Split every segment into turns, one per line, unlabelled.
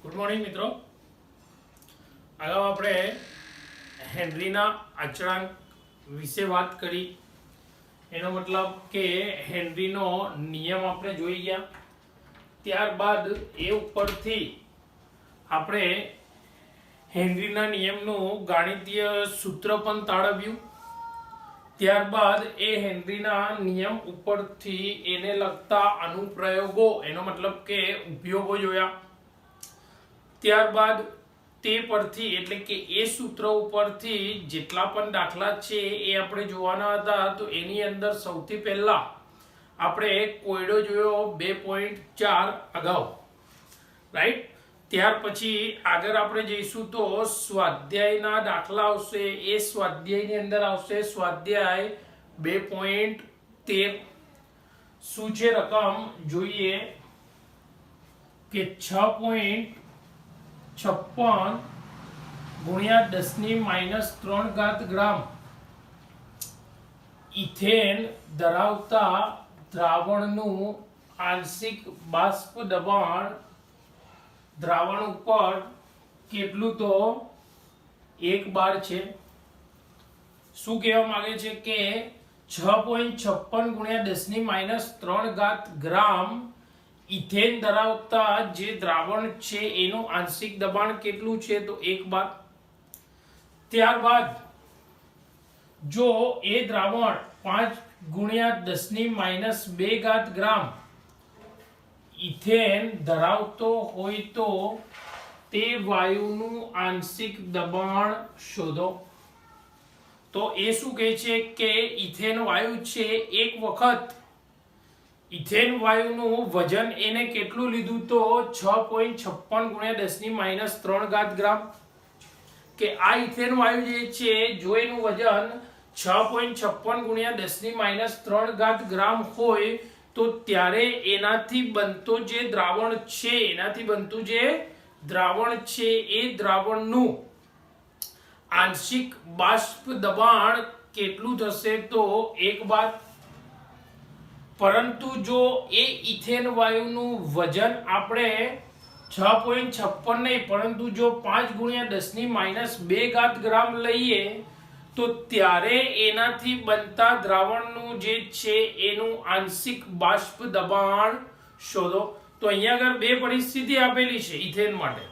Good morning મિત્રો. અગાઉ આપણે હેનરીના અચળાંક વિશે વાત કરી. એનો મતલબ કે હેનરીનો નિયમ આપણે જોઈ ગયા. ત્યારબાદ એ ઉપરથી આપણે હેનરીના નિયમનું ગાણિતીય સૂત્ર પણ તાળવ્યું. ત્યારબાદ એ હેનરીના નિયમ ઉપરથી એને લગતા અનુપ્રયોગો, એનો મતલબ કે ઉપયોગો જોયા. ત્યારબાદ તે પરથી એટલે કે એ સૂત્ર ઉપરથી જેટલા પણ દાખલા છે એ આપણે જોવાના હતા. તો એની અંદર સૌથી પહેલા આપણે કોયડો જોયો 2.4 અગાઉ, રાઈટ. ત્યાર પછી આગળ આપણે જઈશું તો સ્વાધ્યાયના દાખલા આવશે. એ સ્વાધ્યાયની અંદર આવશે સ્વાધ્યાય 2.13. શું છે રકમ જોઈએ કે 6.56 ગુણ્યા 10⁻³ ગ્રામ ઇથેન ધરાવતા દ્રાવણનું આંશિક બાષ્પ દબાણ દ્રાવણ ઉપર કેટલું તો 1 બાર છે. શું કહેવા માંગે છે કે 6.56 ગુણ્યા 10⁻³ ગ્રામ ઇથેન ધરાવતા જે દ્રાવણ છે એનું આંશિક દબાણ કેટલું છે તો 1 બાર. ત્યારબાદ જો એ દ્રાવણ 5 ગુણ્યા 10⁻² ગ્રામ ઇથેન ધરાવતો હોય તો તે વાયુનું આંશિક દબાણ શોધો. તો એ શું કહે છે કે ઇથેન વાયુ છે, એક વખત ઇથેન વાયુનું વજન એને કેટલું લીધું તો 6.56 ગુણ્યા 10⁻³ ગ્રામ. કે આ ઇથેન વાયુ જે છે જો એનું વજન 6.56 ગુણ્યા 10⁻³ ગ્રામ હોય તો ત્યારે એનાથી બનતો જે દ્રાવણ છે એ દ્રાવણનું આંશિક બાષ્પ દબાણ કેટલું થશે તો 1 બાર. પરંતુ જો એ ઇથેન વાયુનું વજન આપણે 6.56 નહીં પરંતુ જો 5 ગુણ્યા 10⁻² ગ્રામ લઈએ તો ત્યારે એનાથી બનતા દ્રાવણનું જે છે એનું આંશિક બાષ્પ દબાણ શોધો. તો અહીંયા આગળ બે પરિસ્થિતિ આપેલી છે ઇથેન માટે.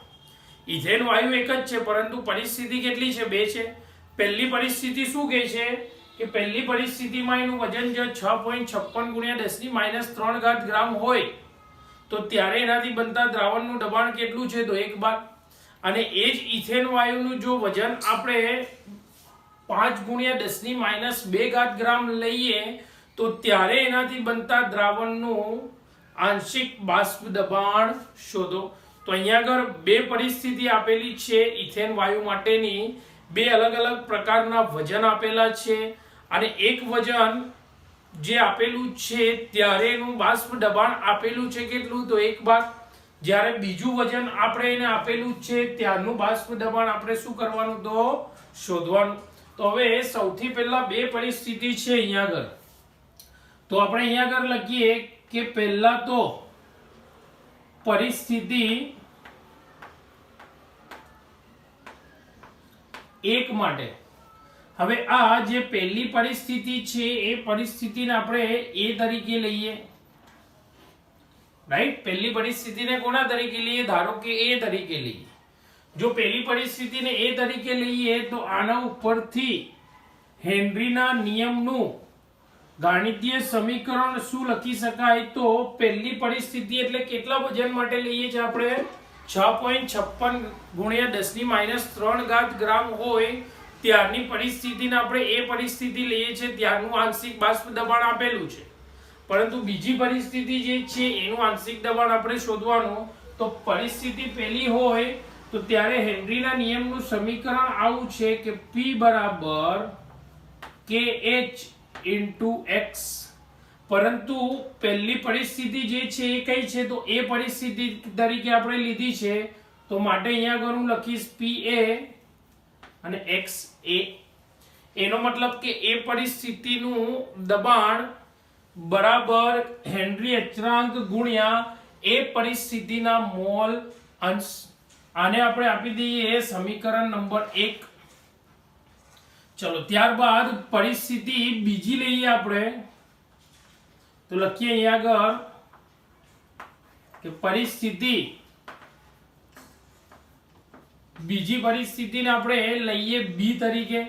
ઇથેન વાયુ એક જ છે પરંતુ પરિસ્થિતિ કેટલી છે? બે છે. પહેલી પરિસ્થિતિ શું કહે છે કે પહેલી પરિસ્થિતિમાં એનું વજન જો 6.56 ગુણ્યા 10⁻³ ગ્રામ હોય તો ત્યારે એનાથી બનતા દ્રાવણનું દબાણ કેટલું છે તો 1 બાર. અને એ જ ઇથેન વાયુનું જો વજન આપણે 5 ગુણ્યા 10⁻² ગ્રામ લઈએ તો ત્યારે એનાથી બનતા દ્રાવણનું આંશિક બાષ્પ દબાણ શોધો. તો અહીંયા આગળ બે પરિસ્થિતિ આપેલી છે ઇથેન વાયુ માટેની. બે અલગ અલગ પ્રકારના વજન આપેલા છે અને એક વજન જે આપેલું છે ત્યારે એનું બાષ્પ દબાણ આપેલું છે કેટલું તો 1 બાર. જ્યારે બીજું વજન આપણે એને આપેલું છે ત્યારનું બાષ્પ દબાણ આપણે શું કરવાનું તો શોધવાનું. તો હવે સૌથી પહેલા બે પરિસ્થિતિ છે અહીંયા આગળ. તો આપણે અહીંયા આગળ લખીએ કે પહેલા તો પરિસ્થિતિ 1 માટે. હવે આ જે પહેલી પરિસ્થિતિ છે એ પરિસ્થિતિને આપણે એ તરીકે લઈએ, રાઈટ. પહેલી પરિસ્થિતિને કોના તરીકે લઈએ? ધારો કે એ તરીકે લઈએ. જો પહેલી પરિસ્થિતિને એ તરીકે લઈએ તો આના ઉપરથી હેનરીના નિયમનું ગાણિતીય સમીકરણ શું લખી શકાય? તો પહેલી પરિસ્થિતિ એટલે કેટલા વજન માટે લઈએ છીએ આપણે? 6.56 ગુણ્યા 10⁻³ ગ્રામ હોય ત્યારની પરિસ્થિતિને આપણે એ પરિસ્થિતિ લઈએ છીએ ત્યારનું આંશિક બાષ્પ દબાણ આપેલું છે. પરંતુ બીજી પરિસ્થિતિ જે છે એનું આંશિક દબાણ આપણે શોધવાનું. તો પરિસ્થિતિ પહેલી હોય તો ત્યારે હેનરીના નિયમનું સમીકરણ આવું છે કે P બરાબર KH × X. પરંતુ પહેલી પરિસ્થિતિ જે છે એ કઈ છે તો એ પરિસ્થિતિ તરીકે આપણે લીધી છે. તો માટે અહીંયા આગળ હું લખીશ PA અને XA. એનો મતલબ કે એ પરિસ્થિતિનું દબાણ બરાબર હેનરી અચળાંક ગુણ્યા એ પરિસ્થિતિના મોલ અંશ. આને આપણે આપી દઈએ સમીકરણ નંબર 1. ચલો ત્યારબાદ પરિસ્થિતિ બીજી લઈએ આપણે, તો લખીએ અહીંયા આગળ કે પરિસ્થિતિ બીજી પરિસ્થિતિને આપણે લઈએ બી તરીકે.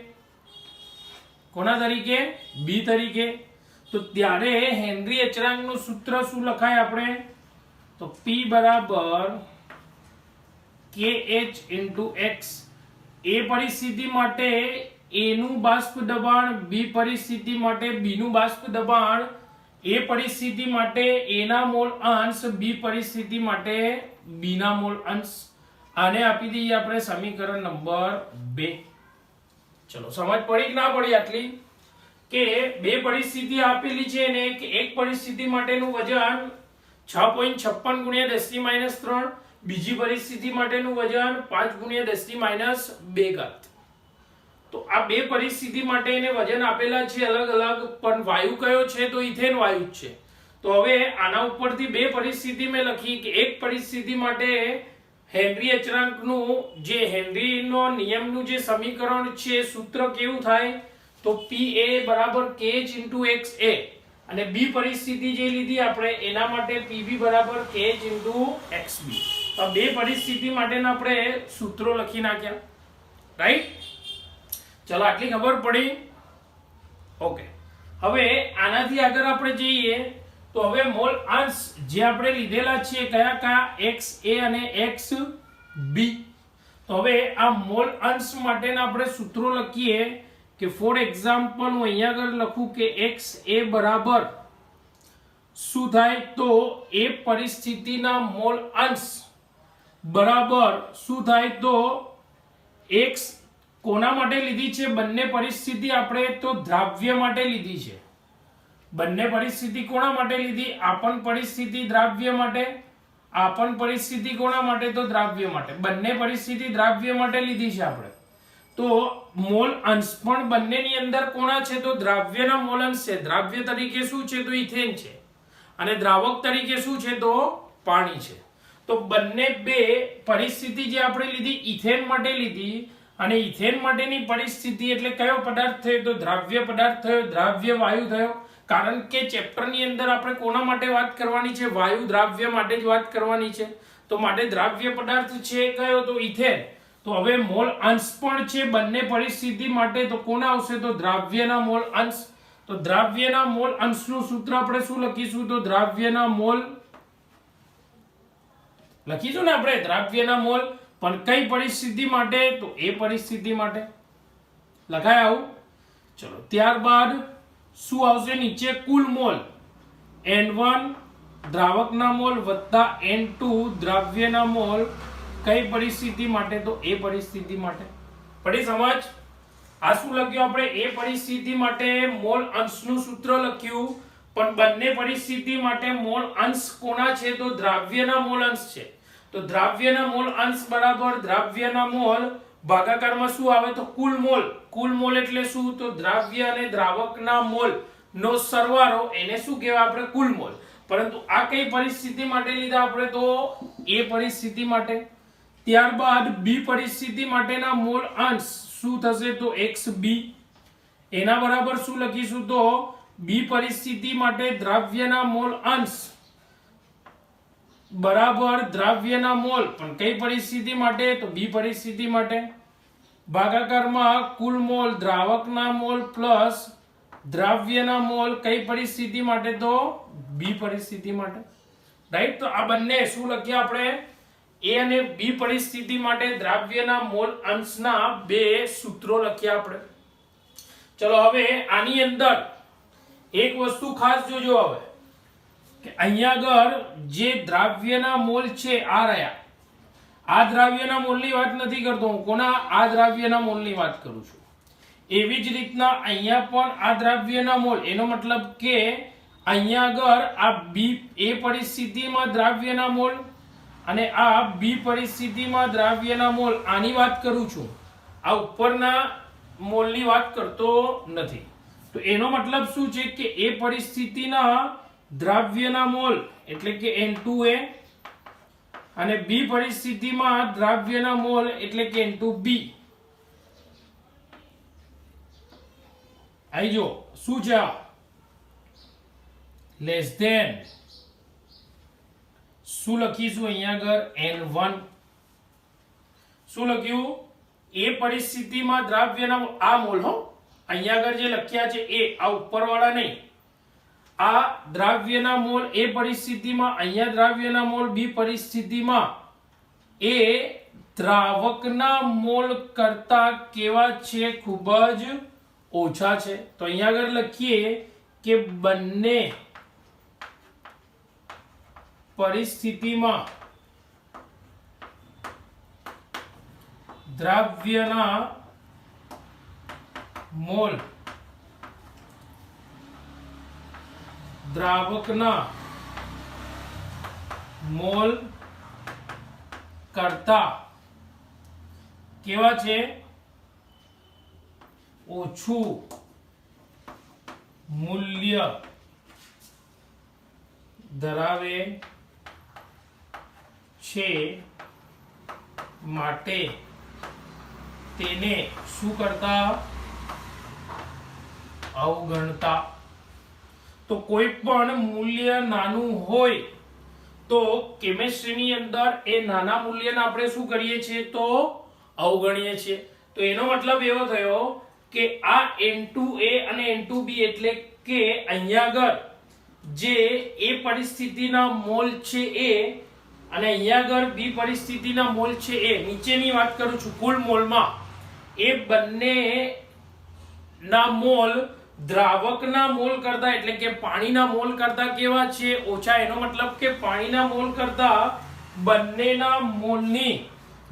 કોના તરીકે? બી તરીકે. તો ત્યારે હેનરી અચળાંકનું સૂત્ર શું લખાય આપણે? તો P બરાબર KH into x. એ પરિસ્થિતિ માટે A નું બાષ્પ દબાણ, બી પરિસ્થિતિ માટે B નું બાષ્પ દબાણ, એ પરિસ્થિતિ માટે A ના મોલ અંશ, બી પરિસ્થિતિ માટે B ના મોલ અંશ. આને આપી દઈએ આપણે સમીકરણ નંબર 2. ચલો સમજ પડી કે ના પડી આટલી? કે બે પરિસ્થિતિ આપેલી છે ને કે એક પરિસ્થિતિ માટેનું વજન 6.56 ગુણ્યા 10 - 3, બીજી પરિસ્થિતિ માટેનું વજન 5 ગુણ્યા 10 - 2 ઘાત. તો આ બે પરિસ્થિતિ માટે એને વજન આપેલા છે અલગ અલગ, પણ વાયુ કયો છે? તો ઇથેન વાયુ જ છે. તો હવે આના ઉપરથી બે પરિસ્થિતિ મેં લખી કે એક પરિસ્થિતિ માટે હેનરી અચળાંકનું જે હેનરીનો નિયમનું જે સમીકરણ છે સૂત્ર કેવું થાય? તો PA બરાબર KH into XA, અને બી પરિસ્થિતિ જે લીધી આપણે એના માટે PB બરાબર KH into XB. તો બે પરિસ્થિતિ માટેના આપણે સૂત્રો લખી નાખ્યા. રાઈટ? ચલો આટલી ખબર પડી? ઓકે. હવે આનાથી આગળ આપણે જઈએ તો હવે મોલ અંશ જે આપણે લીધેલા છે કયા કયા? XA અને XB. તો હવે આ મોલ અંશ માટેના આપણે સૂત્રો લખીએ કે ફોર એક્ઝામ્પલ હું અહીંયા આગળ લખું કે XA બરાબર શું થાય? તો એ પરિસ્થિતિના મોલ અંશ બરાબર શું થાય? તો X કોના માટે લીધી છે? બંને પરિસ્થિતિ આપણે તો દ્રાવ્ય માટે લીધી છે. બંને પરિસ્થિતિ કોના માટે લીધી? આપન પરિસ્થિતિ દ્રાવ્ય માટે, આપન પરિસ્થિતિ કોના માટે? તો દ્રાવ્ય માટે. બંને પરિસ્થિતિ દ્રાવ્ય માટે લીધી છે આપણે. તો મોલ અંશ પણ બંનેની અંદર કોના છે? તો દ્રાવ્યના મોલ અંશ છે. દ્રાવ્ય તરીકે શું છે? તો ઇથેન છે, અને દ્રાવક તરીકે શું છે? તો પાણી છે. તો બંને બે પરિસ્થિતિ જે આપણે લીધી ઇથેન માટે લીધી, અને ઇથેન માટેની પરિસ્થિતિ એટલે કયો પદાર્થ થયો? તો દ્રાવ્ય પદાર્થ થયો, દ્રાવ્ય વાયુ થયો. કારણ કે ચેપ્ટરની અંદર આપણે કોના માટે વાત કરવાની છે? વાયુ દ્રાવ્ય માટે જ વાત કરવાની છે. તો માટે દ્રાવ્ય પદાર્થ છે કયો? તો ઇથેન. તો હવે મોલ અંશ પણ છે બંને પરિસ્થિતિ માટે, તો કોના આવશે? તો દ્રાવ્યના મોલ અંશ. તો દ્રાવ્યના મોલ અંશનું સૂત્ર આપણે શું લખીશું? તો દ્રાવ્યના મોલ લખીશું ને આપણે, દ્રાવ્યના મોલ. પણ કઈ પરિસ્થિતિ માટે? તો એ પરિસ્થિતિ માટે. લખાય આવું? ચલો ત્યારબાદ શું આવશે? નીચે કુલ મોલ N1 દ્રાવકના મોલ વત્તા N2 દ્રાવ્યના મોલ. કઈ પરિસ્થિતિ માટે? તો એ પરિસ્થિતિ માટે. પડી સમજ? આ શું લખ્યું આપણે? એ પરિસ્થિતિ માટે મોલ અંશનું સૂત્ર લખ્યું, પણ બંને પરિસ્થિતિ માટે મોલ અંશ કોના છે? તો દ્રાવ્યના મોલ અંશ છે. તો દ્રાવ્યના મોલ અંશ બરાબર દ્રાવ્યના મોલ ભાગાકારમાં શું આવે? તો કુલ મોલ. કુલ મોલ એટલે શું? તો દ્રાવ્ય અને દ્રાવકના મોલ નો સરવાળો, એને શું કહેવાય આપણે? કુલ મોલ. પરંતુ આ કઈ પરિસ્થિતિ માટે લીધા આપણે? તો એ પરિસ્થિતિ માટે. ત્યારબાદ બી પરિસ્થિતિ માટેના મોલ અંશ શું થશે? તો XB. એના બરાબર શું લખીશું? તો બી પરિસ્થિતિ માટે દ્રાવ્યના મોલ અંશ બરાબર દ્રાવ્યના મોલ, પણ કઈ પરિસ્થિતિ માટે? તો બી પરિસ્થિતિ માટે. ભાગાકારમાં કુલ મોલ દ્રાવકના મોલ પ્લસ દ્રાવ્યના મોલ. કઈ પરિસ્થિતિ માટે? તો બી પરિસ્થિતિ માટે. રાઈટ? તો આ બંને શું લખ્યા આપણે? એ અને બી પરિસ્થિતિ માટે દ્રાવ્યના મોલ અંશના બે સૂત્રો લખ્યા આપણે. ચલો હવે આની અંદર એક વસ્તુ ખાસ જોજો હવે કે અહીંયા આગળ જે દ્રાવ્યના મોલ છે આ રહ્યા. આ દ્રાવ્યના મોલની વાત નથી કરતો હું. કોના? આ દ્રાવ્યના મોલની વાત કરું છું. એવી જ રીતના અહીંયા પણ આ દ્રાવ્યના મોલ, એનો મતલબ કે અહીંયા આગળ આ બી એ પરિસ્થિતિમાં દ્રાવ્યના મોલ અને આ બી પરિસ્થિતિમાં દ્રાવ્યના મોલ. આની વાત કરું છું, આ ઉપરના મોલની વાત કરતો નથી. તો એનો મતલબ શું છે કે એ પરિસ્થિતિના દ્રાવ્યના મોલ એટલે કે N2A અને બી પરિસ્થિતિમાં દ્રાવ્યના મોલ એટલે કે N2B આઈ જો શું છે લેસ ધેન શું લખીશું અહીંયા આગળ N1 શું લખ્યું એ પરિસ્થિતિમાં દ્રાવ્યના આ મોલ હો અહીંયા આગળ જે લખ્યા છે એ આ ઉપરવાળા નહીં આ દ્રાવ્યના મોલ એ પરિસ્થિતિમાં અહીંયા દ્રાવ્યના મોલ બી પરિસ્થિતિમાં એ દ્રાવકના મોલ કરતા કેવા છે ખૂબ જ ઓછા છે તો અહીંયા આગળ લખીએ કે બંને પરિસ્થિતિમાં દ્રાવ્યના મોલ દ્રાવકના મોલ કરતા કેવા છે ઓછું મૂલ્ય ધરાવે છે માટે તેને શું કરતા અવગણતા તો કોઈ પણ મૂલ્ય નાનું હોય તો કેમિસ્ટ્રીની અંદર એ નાના મૂલ્યને આપણે શું કરીએ છીએ તો અવગણીએ છીએ તો એનો મતલબ એવો થયો કે આ N2A અને N2B એટલે કે અહીંયા આગળ જે એ પરિસ્થિતિના મોલ છે એ અને અહીંયા આગળ બી પરિસ્થિતિના મોલ છે એ નીચેની વાત કરું છું કુલ મોલમાં એ બંને ના મોલ દ્રાવકના મોલ કરતા એટલે કે પાણીના મોલ કરતા કેવા છે ઓછા એનો મતલબ કે પાણીના મોલ કરતા બંનેના મોલની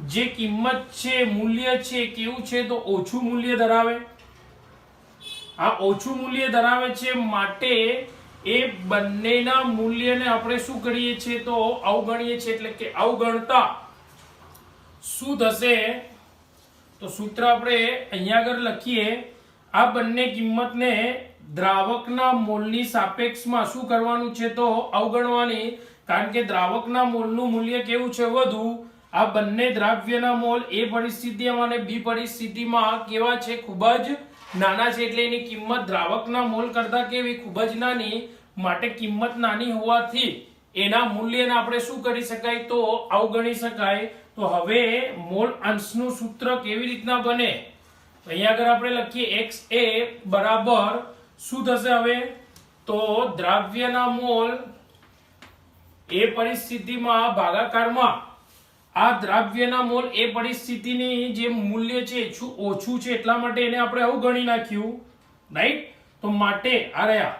જે કિંમત છે મૂલ્ય છે કેવું છે તો ઓછું મૂલ્ય ધરાવે આ ઓછું મૂલ્ય ધરાવે છે માટે એ બંનેના મૂલ્યને આપણે શું કરીએ છીએ તો અવગણીએ છીએ એટલે કે અવગણતા શું થશે તો સૂત્ર આપણે અહીંયા આગળ લખીએ આ બંને કિંમતને દ્રાવકના મોલની સાપેક્ષમાં શું કરવાનું છે તો અવગણવાની કારણ કે દ્રાવકના મોલનું મૂલ્ય કેવું છે વધુ આ બંને દ્રાવ્યના મોલ એ પરિસ્થિતિમાં અને બી પરિસ્થિતિમાં કેવા છે ખૂબ જ નાના છે એટલે એની કિંમત દ્રાવકના મોલ કરતા કેવી ખૂબ જ નાની માટે કિંમત નાની હોવાથી એના મૂલ્યને આપણે શું કરી શકાય તો અવગણી શકાય તો હવે મોલ અંશનું સૂત્ર કેવી રીતના બને અહીંયા આગળ આપણે લખીએ XA બરાબર શું થશે હવે તો દ્રાવ્યના મોલ એ પરિસ્થિતિમાં ભાગાકારમાં આ દ્રાવ્યના મોલ એ પરિસ્થિતિની જે મૂલ્ય છે ઓછું છે એટલા માટે એને આપણે અવગણી નાખ્યું રાઈટ તો માટે આ રહ્યા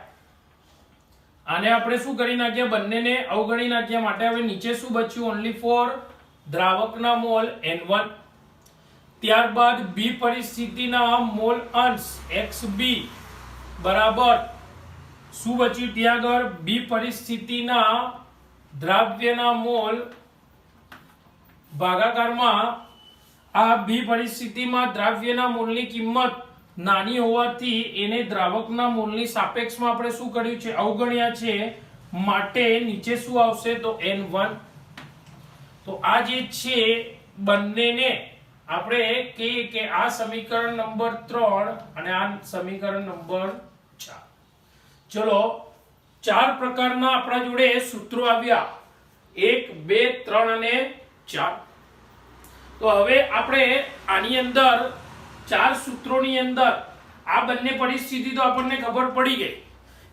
આને આપણે શું કરી નાખ્યા બંનેને અવગણી નાખ્યા માટે હવે નીચે શું બચ્યું ઓન્લી ફોર દ્રાવકના મોલ N1 ત્યારબાદ બી પરિસ્થિતિના મોલ અંશ XB બરાબર શું બચ્યું ત્યાં આગળ બી પરિસ્થિતિના દ્રાવ્યના મોલ ભાગાકારમાં આ બી પરિસ્થિતિમાં દ્રાવ્યના મોલની કિંમત નાની હોવાથી એને દ્રાવકના મોલની સાપેક્ષમાં આપણે શું કર્યું છે અવગણ્યા છે માટે નીચે શું આવશે તો N1 તો આ જે છે બંનેને આપણે કહીએ કે આ સમીકરણ નંબર 3 અને આ સમીકરણ નંબર 4 ચલો ચાર પ્રકારના આપણા જોડે સૂત્રો આવ્યા 1 2 3 અને 4 તો હવે આપણે આની અંદર ચાર સૂત્રોની અંદર આ બંને પરિસ્થિતિ તો આપણને ખબર પડી ગઈ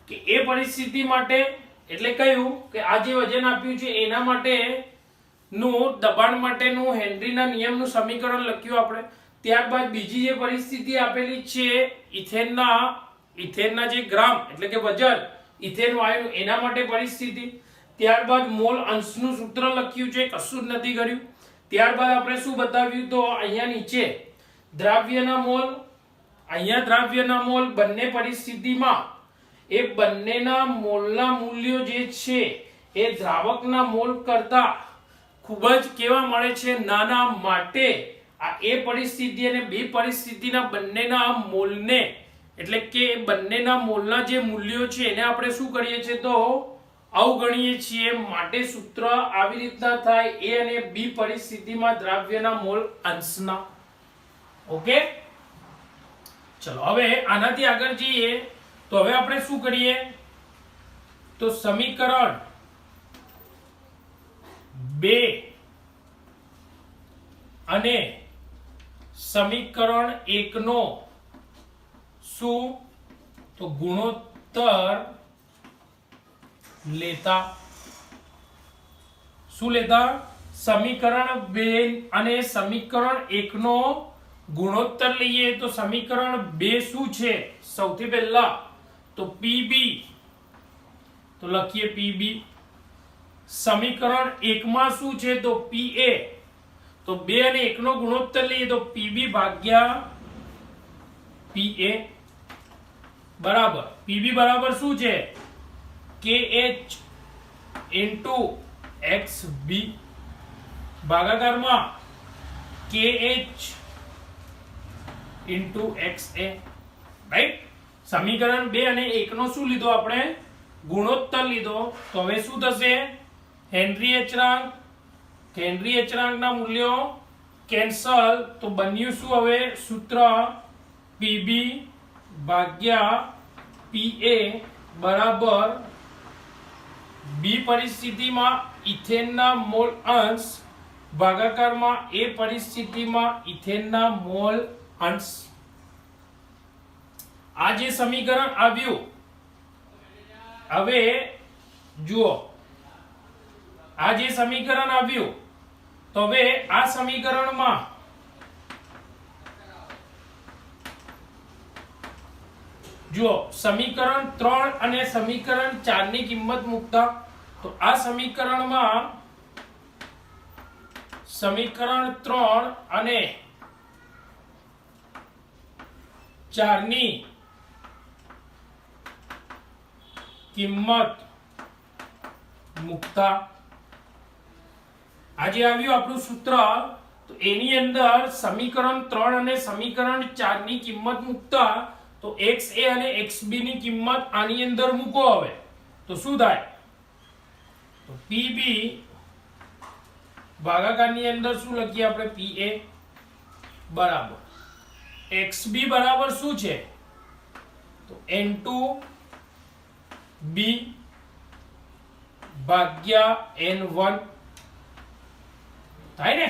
કે એ પરિસ્થિતિ માટે એટલે કયું કે આ જે વજન આપ્યું છે એના માટે નું દબાણ માટેનું હેનરીના નિયમનું સમીકરણ લખ્યું આપણે ત્યારબાદ બીજી જે પરિસ્થિતિ આપેલી છે ઇથેનના જે ગ્રામ એટલે કે વજન ઇથેન વાયુનું એના માટે પરિસ્થિતિ ત્યારબાદ મોલ અંશનું સૂત્ર લખ્યું છે કશું જ નથી કર્યું ત્યારબાદ આપણે શું બતાવ્યું તો અહીંયા નીચે દ્રાવ્યના મોલ અહીંયા દ્રાવ્યના મોલ બંને પરિસ્થિતિમાં એ બંનેના મોલના મૂલ્યો જે છે એ દ્રાવકના મોલ કરતા ખૂબ જ કેવા મળે છે નાના માટે આ એ પરિસ્થિતિ અને બે પરિસ્થિતિના બંનેના મોલને એટલે કે બંનેના મોલના જે મૂલ્યો છે એને આપણે શું કરીએ છીએ તો અવગણીએ છીએ, માટે સૂત્ર આવી રીતના થાય A અને B પરિસ્થિતિમાં દ્રાવ્યના મોલ અંશના. ઓકે, ચલો હવે આનાથી આગળ જઈએ તો હવે આપણે શું કરીએ, તો સમીકરણ 2 અને સમીકરણ 1 નો શું, તો ગુણોત્તર લેતા. શું લેતા? સમીકરણ 2 અને સમીકરણ 1 નો ગુણોત્તર લઈએ. તો સમીકરણ 2 શું છે, સૌથી પહેલા તો PB, તો લખીએ PB. સમીકરણ 1 માં શું છે, તો PA. તો 2 અને 1 નો ગુણોત્તર લઈએ તો PB ભાગ્યા PA બરાબર. PB બરાબર શું છે, KH into XB ભાગાકારમાં KH into XA. Right. સમીકરણ 2 અને 1 નો શું લીધો આપણે, ગુણોત્તર લીધો. તો હવે શું થશે, હેનરી અચળાંક, હેનરી અચળાંકના મૂલ્યો કેન્સલ. તો બન્યું શું હવે સૂત્ર, PB ભાગ્યા PA બરાબર B પરિસ્થિતિમાં ઇથેનના મોલ અંશ ભાગાકારમાં A પરિસ્થિતિમાં ઇથેનના મોલ અંશ. આ જે સમીકરણ આવ્યું, હવે જુઓ આ જે સમીકરણ આવ્યું, તો હવે આ સમીકરણમાં જો સમીકરણ 3 અને સમીકરણ 4 ની કિંમત મૂકતા, તો આ સમીકરણમાં સમીકરણ 3 અને 4 ની કિંમત મૂકતા આજે આવ્યું આપણું સૂત્ર. તો એની અંદર સમીકરણ 3 અને સમીકરણ 4 ની કિંમત મૂકતા, તો XA અને XB ની કિંમત આની અંદર મૂકો. હવે તો શું થાય, તો PB ભાગાકારની અંદર શું લખીએ આપણે, PA બરાબર XB બરાબર શું છે, તો N2B ભાગ્યા N1 થાય ને.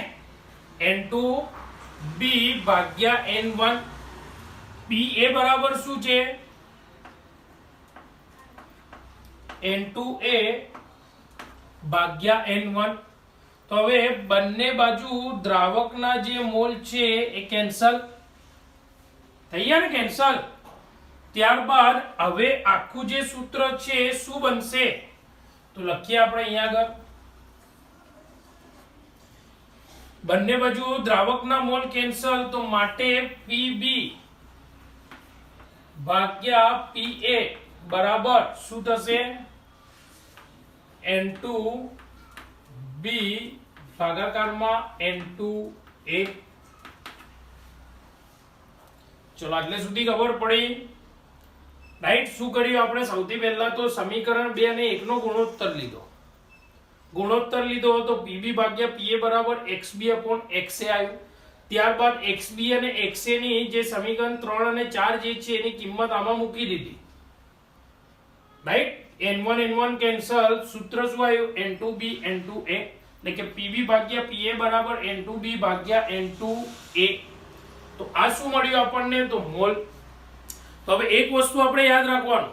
N2B ભાગ્યા N1. PA બરાબર શું છે, N2A ભાગ્યા N1. તો હવે બંને બાજુ દ્રાવકના જે મોલ છે એ કેન્સલ થઈ ગયા ને, કેન્સલ. ત્યારબાદ હવે આખું જે સૂત્ર છે શું બનશે, તો લખીએ આપણે અહીંયા આગળ, બંને બાજુ દ્રાવકના મોલ કેન્સલ. તો માટે PB ભાગ્યા PA બરાબર શું થશે, N2B ભાગાકારમાં N2A. ચલો આટલે સુધી ખબર પડી. રાઈટ. શું કર્યું આપણે, સૌથી પહેલા તો સમીકરણ 2 અને 1 નો ગુણોત્તર લીધો. ગુણોત્તર લીધો તો PB ભાગ્યા PA બરાબર XB upon XA આવ્યું. ત્યારબાદ XB અને XA ની જે સમીકરણ 3 અને 4 જે છે એની કિંમત આમાં મૂકી દીધી. રાઈટ. N1 N1 cancel. સૂત્ર શું આવ્યું, N2B N2A, એટલે કે PB ભાગ્યા PA બરાબર N2B ભાગ્યા N2A. તો આ શું મળ્યું આપણને, તો મોલ. તો હવે એક વસ્તુ આપણે યાદ રાખવાનું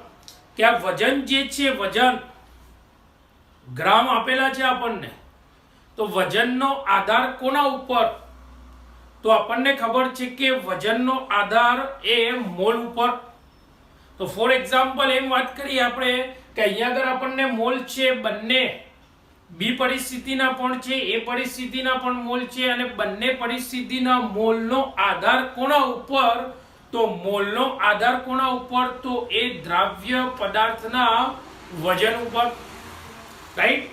કે આ વજન જે છે, વજન ગ્રામ આપેલા છે આપણને, તો વજનનો આધાર કોના ઉપર, તો આપણને ખબર છે કે વજનનો આધાર એ મોલ ઉપર. તો ફોર એક્ઝામ્પલ એમ વાત કરીએ આપણે કે અહીંયા આગળ આપણને મોલ છે, બંને B પરિસ્થિતિના પણ છે, A પરિસ્થિતિના પણ મોલ છે, અને બંને પરિસ્થિતિના મોલનો આધાર કોના ઉપર, તો મોલનો આધાર કોના ઉપર, તો એ દ્રાવ્ય પદાર્થના વજન ઉપર. રાઈટ.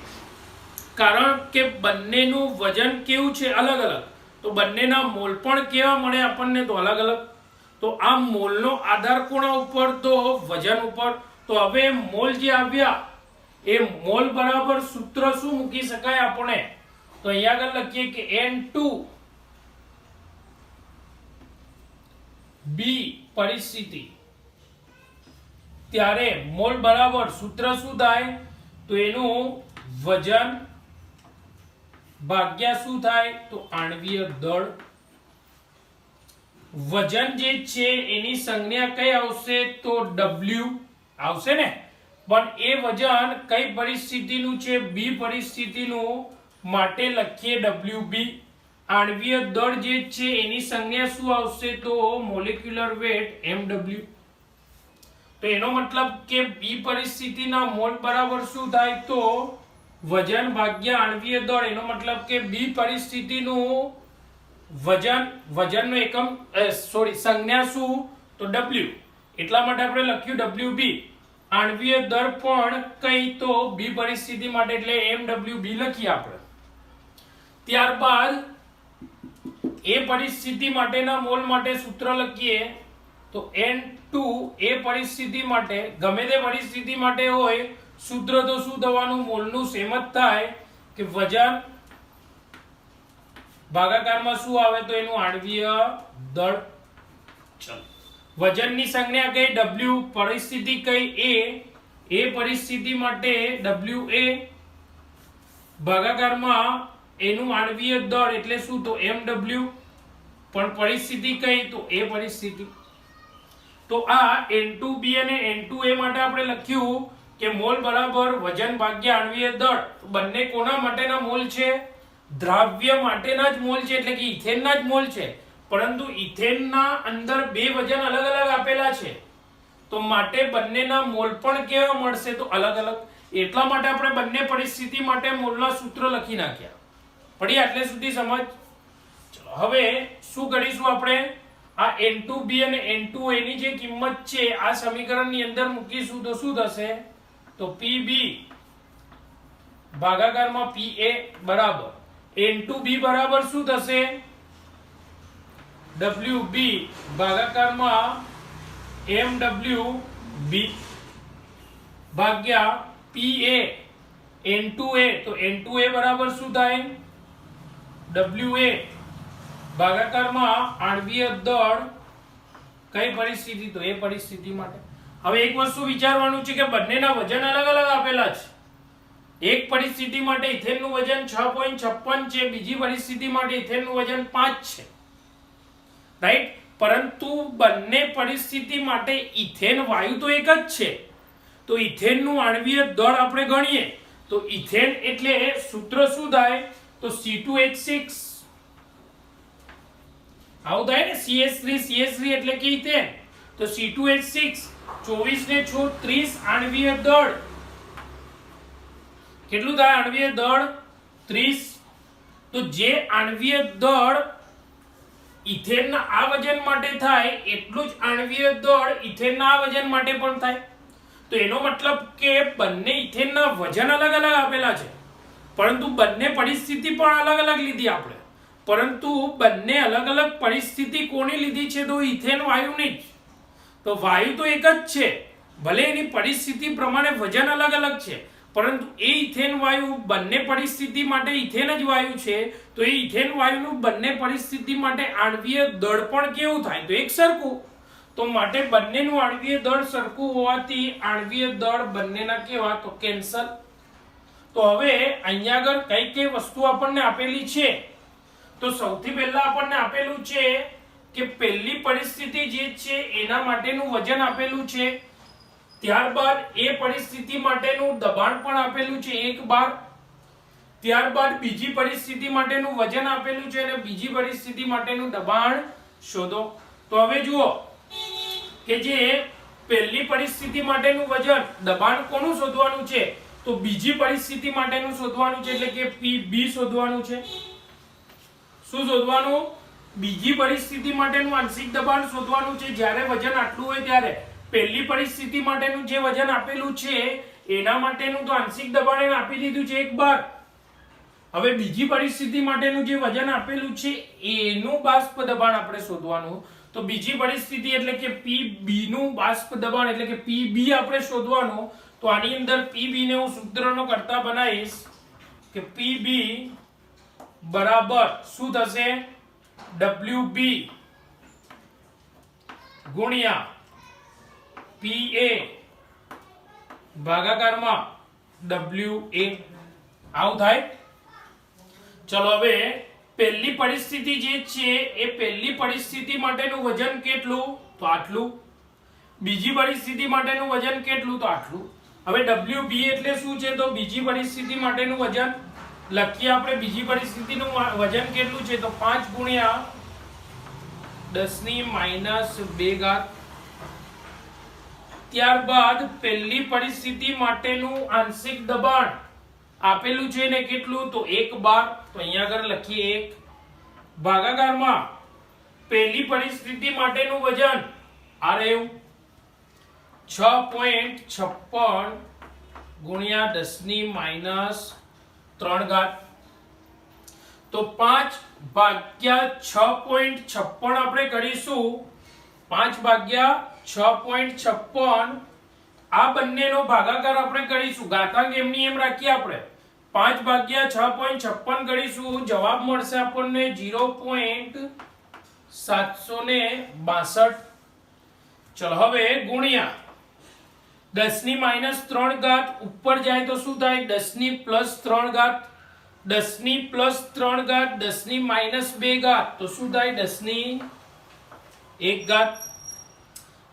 કારણ કે બંનેનું વજન કેવું છે, અલગ અલગ, તો બંનેના મોલ પણ કેવા મળે આપણને, તો અલગ અલગ. તો આ મોલનો આધાર કોના ઉપર, તો વજન ઉપર. તો હવે મોલ જે આવ્યા એ મોલ બરાબર સૂત્ર શું મૂકી શકાય આપણે? તો અહીંયા આગળ લખીએ કે N2B પરિસ્થિતિ, ત્યારે મોલ બરાબર સૂત્ર શું થાય? તો એનું વજન ભાગ્યા શું થાય? તો આણ્વીય દળ. વજન જે છે એની સંજ્ઞા કઈ આવશે? તો W આવશે ને. પણ એ વજન કઈ પરિસ્થિતિનું છે? બી પરિસ્થિતિનું, માટે લખીએ WB. આણ્વીય દળ જે છે એની સંજ્ઞા શું આવશે? તો મોલેક્યુલર વેટ MW. તો એનો મતલબ કે બી પરિસ્થિતિના મોલ બરાબર શું થાય? તો વજન ભાગ્યા આણ્વીય દળ. એનો મતલબ કે બી પરિસ્થિતિનું વજનનો એકમ સંજ્ઞા શું? તો W. એટલા માટે આપણે લખ્યું WB. આણ્વીય દર પણ કઈ? તો બી પરિસ્થિતિ માટે, એટલે MWB લખીએ આપણે. ત્યારબાદ એ પરિસ્થિતિ માટેના મોલ માટે સૂત્ર લખીએ તો N2 એ પરિસ્થિતિ માટે, ગમે તે પરિસ્થિતિ માટે હોય, સૂત્ર તો શું થવાનું? મોલનું સેમ જ થાય કે વજન ભાગાકારમાં શું આવે? તો એનું આણ્વીય દળ. ચલો, વજનની સંજ્ઞા કઈ? W. પરિસ્થિતિ કઈ? એ પરિસ્થિતિ માટે WA ભાગાકારમાં એનું આણ્વીય દળ એટલે શું? તો MW. પણ પરિસ્થિતિ કઈ? તો એ પરિસ્થિતિ. તો આ N2B અને N2A માટે આપણે લખ્યું કે મોલ બરાબર વજન ભાગ્યા આણ્વીય દળ. બંને કોના માટેના મોલ છે? દ્રાવ્ય માટેના જ મોલ છે, એટલે કે ઇથેનના જ મોલ છે. પરંતુ ઇથેનના અંદર બે વજન અલગ અલગ આપેલા છે, તો માટે બંનેના મોલ પણ કેવા મળશે? તો અલગ અલગ. એટલા માટે આપણે બંને પરિસ્થિતિ માટે મોલના સૂત્ર લખી નાખ્યા. પડી આટલે સુધી સમજ? ચલો, હવે શું કરીશું આપણે? આ N2B અને N2A ની જે કિંમત છે આ સમીકરણની અંદર મૂકીશું તો શું થશે? તો PB ભાગાકારમાં PA બરાબર N2B બરાબર શું થશે? WB ભાગાકારમાં MWB ભાગ્યા PA N2A. તો N2A બરાબર શું થાય? WA ભાગાકારમાં આણ્વીય દળ કઈ પરિસ્થિતિ? તો એ પરિસ્થિતિ માટે. હવે એક વસ્તુ વિચારવાનું છે કે બંનેના વજન અલગ અલગ આપેલા છે. એક પરિસ્થિતિ માટે ઇથેનનું વજન 6.56 છે, બીજી પરિસ્થિતિ માટે ઇથેનનું વજન 5 છે, રાઈટ? પરંતુ બંને પરિસ્થિતિ માટે ઇથેન વાયુ તો એક જ છે. તો ઇથેનનું આણ્વીય દળ આપણે ગણીએ તો ઇથેન એટલે સૂત્ર શું થાય? તો C2H6 આવું થાય ને, CH3 એટલે કે ઇથેન. તો C2H6 24 ને 6 30 આણ્વીય દળ. કેટલું થાય આણ્વીય દળ? 30. તો જે આણ્વીય દળ ઇથેનના આ વજન માટે થાય એટલું જ આણ્વીય દળ ઇથેનના આ વજન માટે પણ થાય. તો એનો મતલબ કે બંને ઇથેનના વજન અલગ અલગ આપેલા છે, પરંતુ બંને પરિસ્થિતિ પણ અલગ અલગ લીધી આપણે. પરંતુ બંને અલગ અલગ પરિસ્થિતિ કોની લીધી છે? તો ઇથેન વાયુની જ. તો વાયુ તો એક જ છે, ભલે એની પરિસ્થિતિ પ્રમાણે વજન અલગ અલગ છે, પરંતુ એ ઇથેન વાયુ બંને પરિસ્થિતિ માટે ઇથેન જ વાયુ છે. તો એ ઇથેન વાયુનું બંને પરિસ્થિતિ માટે આણ્વીય દળ પણ કેવું થાય? તો એક સરખું. તો માટે બંનેનું આણ્વીય દળ સરખું હોવાથી આણ્વીય દળ બંનેના કેવા? તો કેન્સલ. તો હવે અહીંયા આગળ કઈ કઈ વસ્તુ આપણને આપેલી છે? તો સૌથી પહેલા આપણને આપેલું છે કે પહેલી પરિસ્થિતિ જે છે એના માટેનું વજન આપેલું છે. ત્યારબાદ એ પરિસ્થિતિ માટેનું દબાણ પણ આપેલું છે 1 bar. ત્યારબાદ બીજી પરિસ્થિતિ માટેનું વજન આપેલું છે અને બીજી પરિસ્થિતિ માટેનું દબાણ શોધો. તો હવે જુઓ કે જે પહેલી પરિસ્થિતિ માટેનું વજન દબાણ કોનું શોધવાનું છે? તો બીજી પરિસ્થિતિ માટેનું શોધવાનું છે, એટલે કે PB શોધવાનું છે. શું શોધવાનું? બીજી પરિસ્થિતિ માટેનું આંશિક દબાણ શોધવાનું છે. જ્યારે વજન આટલું હોય ત્યારે પહેલી પરિસ્થિતિ માટેનું જે વજન આપેલું છે એના માટેનું તો આંશિક દબાણ એને આપી દીધું છે 1 bar. હવે બીજી પરિસ્થિતિ માટેનું જે વજન આપેલું છે એનું બાષ્પ દબાણ આપણે શોધવાનું. તો બીજી પરિસ્થિતિ એટલે કે PB નું બાષ્પ દબાણ એટલે કે PB આપણે શોધવાનું. તો આની અંદર પીબી ને હું સૂત્રનો કરતા બનાવીશ કે પીબી બરાબર શું થશે ડબલ્યુબી ગુણ્યા પીએ ભાગાકારમાં ડબલ્યુએ આવું થાય। ચલો હવે પહેલી પરિસ્થિતિ જે છે એ પહેલી પરિસ્થિતિ માટેનું વજન કેટલું તો આટલું, બીજી પરિસ્થિતિ માટેનું વજન કેટલું તો આટલું। હવે WB એટલે શું છે તો બીજી પરિસ્થિતિ માટેનું વજન લખીએ આપણે। બીજી પરિસ્થિતિનું વજન કેટલું છે તો 5 ગુણ્યા 10⁻²। ત્યારબાદ પહેલી પરિસ્થિતિ માટેનું આંશિક દબાણ આપેલું છે ને કેટલું તો 1 બાર, તો અહીંયા આગળ લખીએ 1 ભાગાકારમાં પહેલી પરિસ્થિતિ માટેનું વજન આ રહ્યું 6.56 ગુણ્યા 10⁻³ તો 5 ભાગ્યા 6.56 આપણે કરીશું। 5 ભાગ્યા 6.56 આ બંનેનો ભાગાકાર આપણે કરીશું, ઘાતાંક એમની એમ રાખીએ આપણે। 5 ભાગ્યા 6.56 કરીશું, જવાબ મળશે આપણને 0.762। ચલો હવે ગુણ્યા 10⁻³ ઉપર જાય તો શું થાય 10⁻3। 10⁻3 10⁻² તો શું થાય 10⁻1।